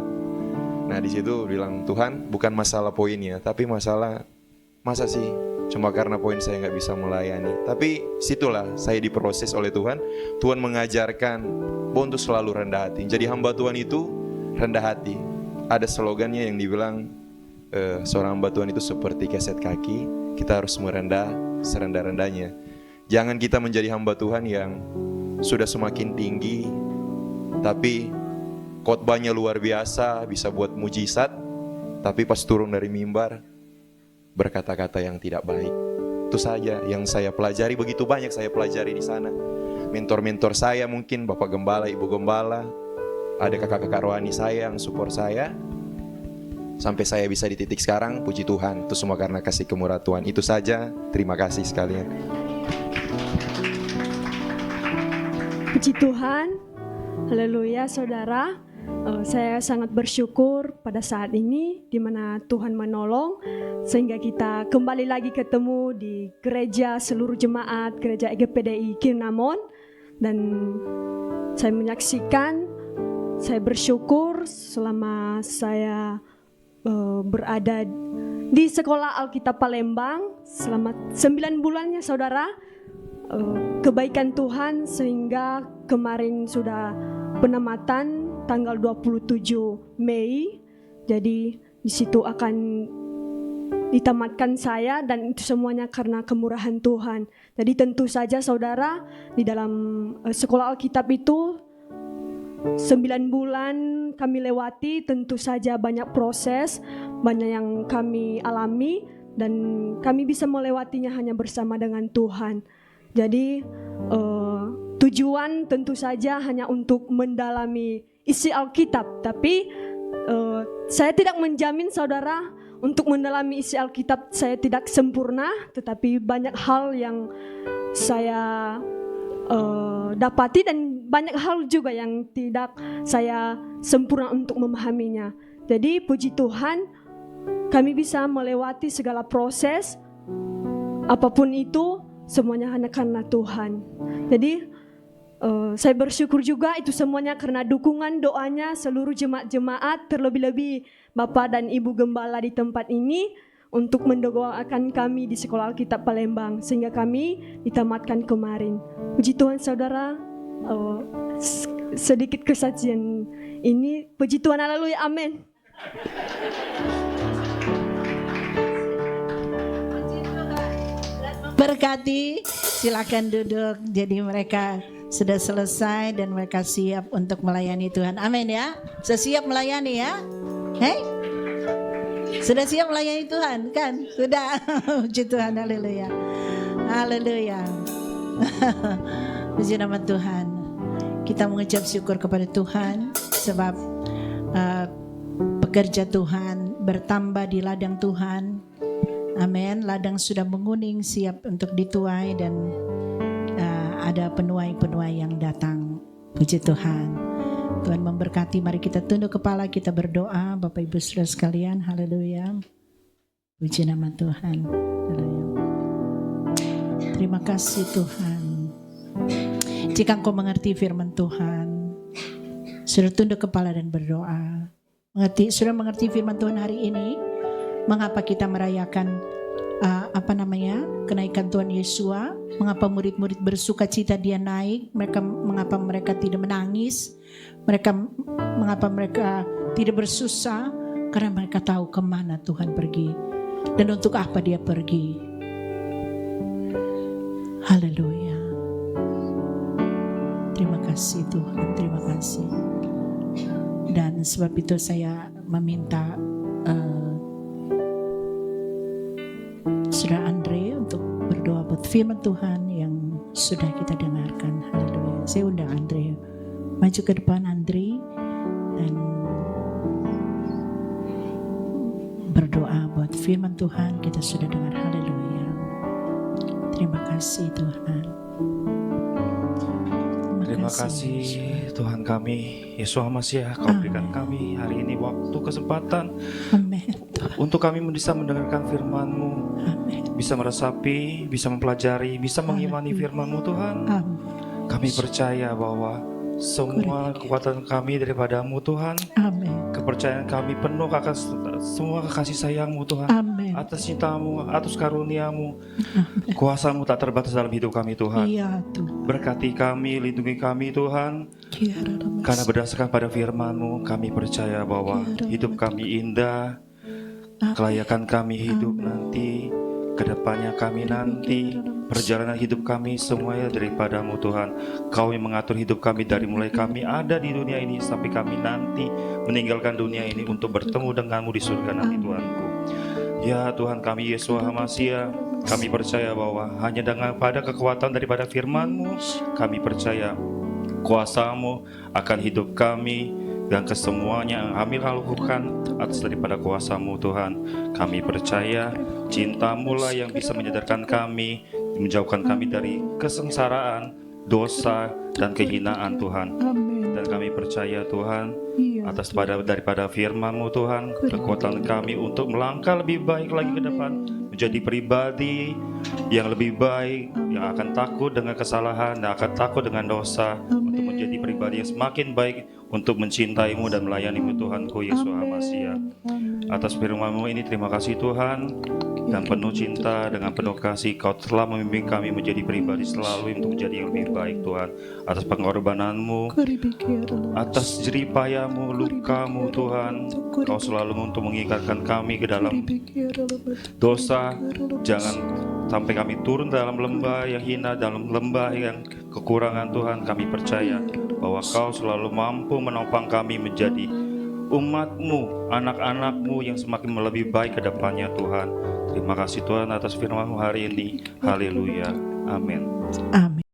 Nah di situ bilang, Tuhan bukan masalah poinnya, tapi masa sih cuma karena poin saya nggak bisa melayani. Tapi situlah saya diproses oleh Tuhan. Tuhan mengajarkan bahwa untuk selalu rendah hati. Jadi hamba Tuhan itu rendah hati. Ada slogannya yang dibilang seorang hamba Tuhan itu seperti keset kaki, kita harus merendah serendah-rendahnya. Jangan kita menjadi hamba Tuhan yang sudah semakin tinggi, tapi khotbahnya luar biasa, bisa buat mujizat, tapi pas turun dari mimbar berkata-kata yang tidak baik. Itu saja yang saya pelajari, begitu banyak saya pelajari di sana. Mentor-mentor saya mungkin Bapak Gembala, Ibu Gembala, ada kakak-kakak rohani saya yang support saya, sampai saya bisa di titik sekarang. Puji Tuhan, itu semua karena kasih kemurahan Tuhan. Itu saja, terima kasih sekalian. Puji Tuhan, haleluya saudara. Saya sangat bersyukur pada saat ini di mana Tuhan menolong sehingga kita kembali lagi ketemu di gereja seluruh jemaat gereja EGPDI Kinamon, dan saya menyaksikan, saya bersyukur selama saya berada di sekolah Alkitab Palembang selama 9 bulannya saudara. Kebaikan Tuhan sehingga kemarin sudah penamatan tanggal 27 Mei. Jadi di situ akan ditamatkan saya, dan itu semuanya karena kemurahan Tuhan. Jadi tentu saja saudara, di dalam sekolah Alkitab itu 9 bulan kami lewati, tentu saja banyak proses, banyak yang kami alami, dan kami bisa melewatinya hanya bersama dengan Tuhan. Jadi tujuan tentu saja hanya untuk mendalami isi Alkitab, tapi saya tidak menjamin saudara untuk mendalami isi Alkitab saya tidak sempurna, tetapi banyak hal yang saya dapati dan banyak hal juga yang tidak saya sempurna untuk memahaminya. Jadi puji Tuhan, kami bisa melewati segala proses, apapun itu, semuanya hanya karena Tuhan. Jadi saya bersyukur juga itu semuanya karena dukungan doanya seluruh jemaat-jemaat, terlebih-lebih Bapak dan Ibu Gembala di tempat ini, untuk mendoakan kami di Sekolah Alkitab Palembang sehingga kami ditamatkan kemarin. Puji Tuhan saudara, sedikit kesaksian ini. Puji Tuhan, haleluya, amin. Berkati, silakan duduk. Jadi mereka sudah selesai dan mereka siap untuk melayani Tuhan. Amin ya. Sudah siap melayani ya? Hei? Sudah siap melayani Tuhan kan? Sudah. Puji Tuhan, haleluya. Haleluya. Puji nama Tuhan. Kita mengucap syukur kepada Tuhan sebab pekerja Tuhan bertambah di ladang Tuhan. Amin. Ladang sudah menguning, siap untuk dituai dan ada penuai-penuai yang datang. Puji Tuhan. Tuhan memberkati. Mari kita tunduk kepala, kita berdoa. Bapak Ibu Saudara sekalian, haleluya. Puji nama Tuhan. Haleluya. Terima kasih Tuhan. Jika Engkau mengerti firman Tuhan, sudah tunduk kepala dan berdoa. Sudah mengerti firman Tuhan hari ini, mengapa kita merayakan kenaikan Tuhan Yesua? Mengapa murid-murid bersuka cita dia naik? Mengapa mereka tidak menangis? Mengapa mereka tidak bersusah? Karena mereka tahu kemana Tuhan pergi dan untuk apa dia pergi. Haleluya. Terima kasih Tuhan, terima kasih. Dan sebab itu saya meminta Saudara Andre untuk berdoa buat firman Tuhan yang sudah kita dengarkan. Haleluya. Saya undang Andre maju ke depan, Andre, dan berdoa buat firman Tuhan kita sudah dengar. Haleluya. Terima kasih Tuhan. Terima kasih Tuhan kami, Yesus Hamasiah, Kau berikan kami hari ini waktu, kesempatan Amin. untuk kami bisa mendengarkan firman-Mu, Amin. bisa meresapi, bisa mempelajari, bisa mengimani firman-Mu Tuhan. Amin. Kami percaya bahwa semua kekuatan kami daripada-Mu Tuhan. Amin. Kepercayaan kami penuh atas semua kasih sayang-Mu Tuhan. Amin. Atas cinta-Mu, atas karunia-Mu, kuasa-Mu tak terbatas dalam hidup kami Tuhan. Iya Tuhan. Berkati kami, lindungi kami Tuhan. Karena berdasarkan pada firman-Mu, kami percaya bahwa hidup kami indah, kelayakan kami hidup nanti, kedepannya kami nanti, perjalanan hidup kami semuanya daripada-Mu Tuhan. Kau yang mengatur hidup kami dari mulai kami ada di dunia ini sampai kami nanti meninggalkan dunia ini untuk bertemu dengan-Mu di surga nanti Tuhanku. Ya Tuhan kami Yesus Hamasiah, kami percaya bahwa hanya dengan pada kekuatan daripada firman-Mu, kami percaya kuasa-Mu akan hidup kami dan kesemuanya yang kami lakukan atas daripada kuasa-Mu Tuhan. Kami percaya cinta-Mu lah yang bisa menyadarkan kami, menjauhkan kami dari kesengsaraan, dosa dan kehinaan Tuhan. Dan kami percaya Tuhan atas daripada firman-Mu Tuhan, kekuatan kami untuk melangkah lebih baik lagi ke depan, menjadi pribadi yang lebih baik, yang akan takut dengan kesalahan, yang akan takut dengan dosa, untuk menjadi pribadi yang semakin baik untuk mencintai-Mu dan melayani-Mu Tuhanku Yesus Hamasiah. Atas firman-Mu ini terima kasih Tuhan, dan penuh cinta dengan penuh kasih Kau telah membimbing kami menjadi pribadi selalu untuk menjadi yang lebih baik Tuhan. Atas pengorbanan-Mu, atas jeripayah-Mu, luka-Mu Tuhan, Kau selalu untuk mengikatkan kami ke dalam dosa. Jangan sampai kami turun dalam lembah yang hina, dalam lembah yang kekurangan Tuhan. Kami percaya bahwa Kau selalu mampu menopang kami menjadi umat-Mu, anak-anak-Mu yang semakin lebih baik ke depannya Tuhan. Terima kasih Tuhan atas firman-Mu hari ini. Haleluya. Amin. Amin.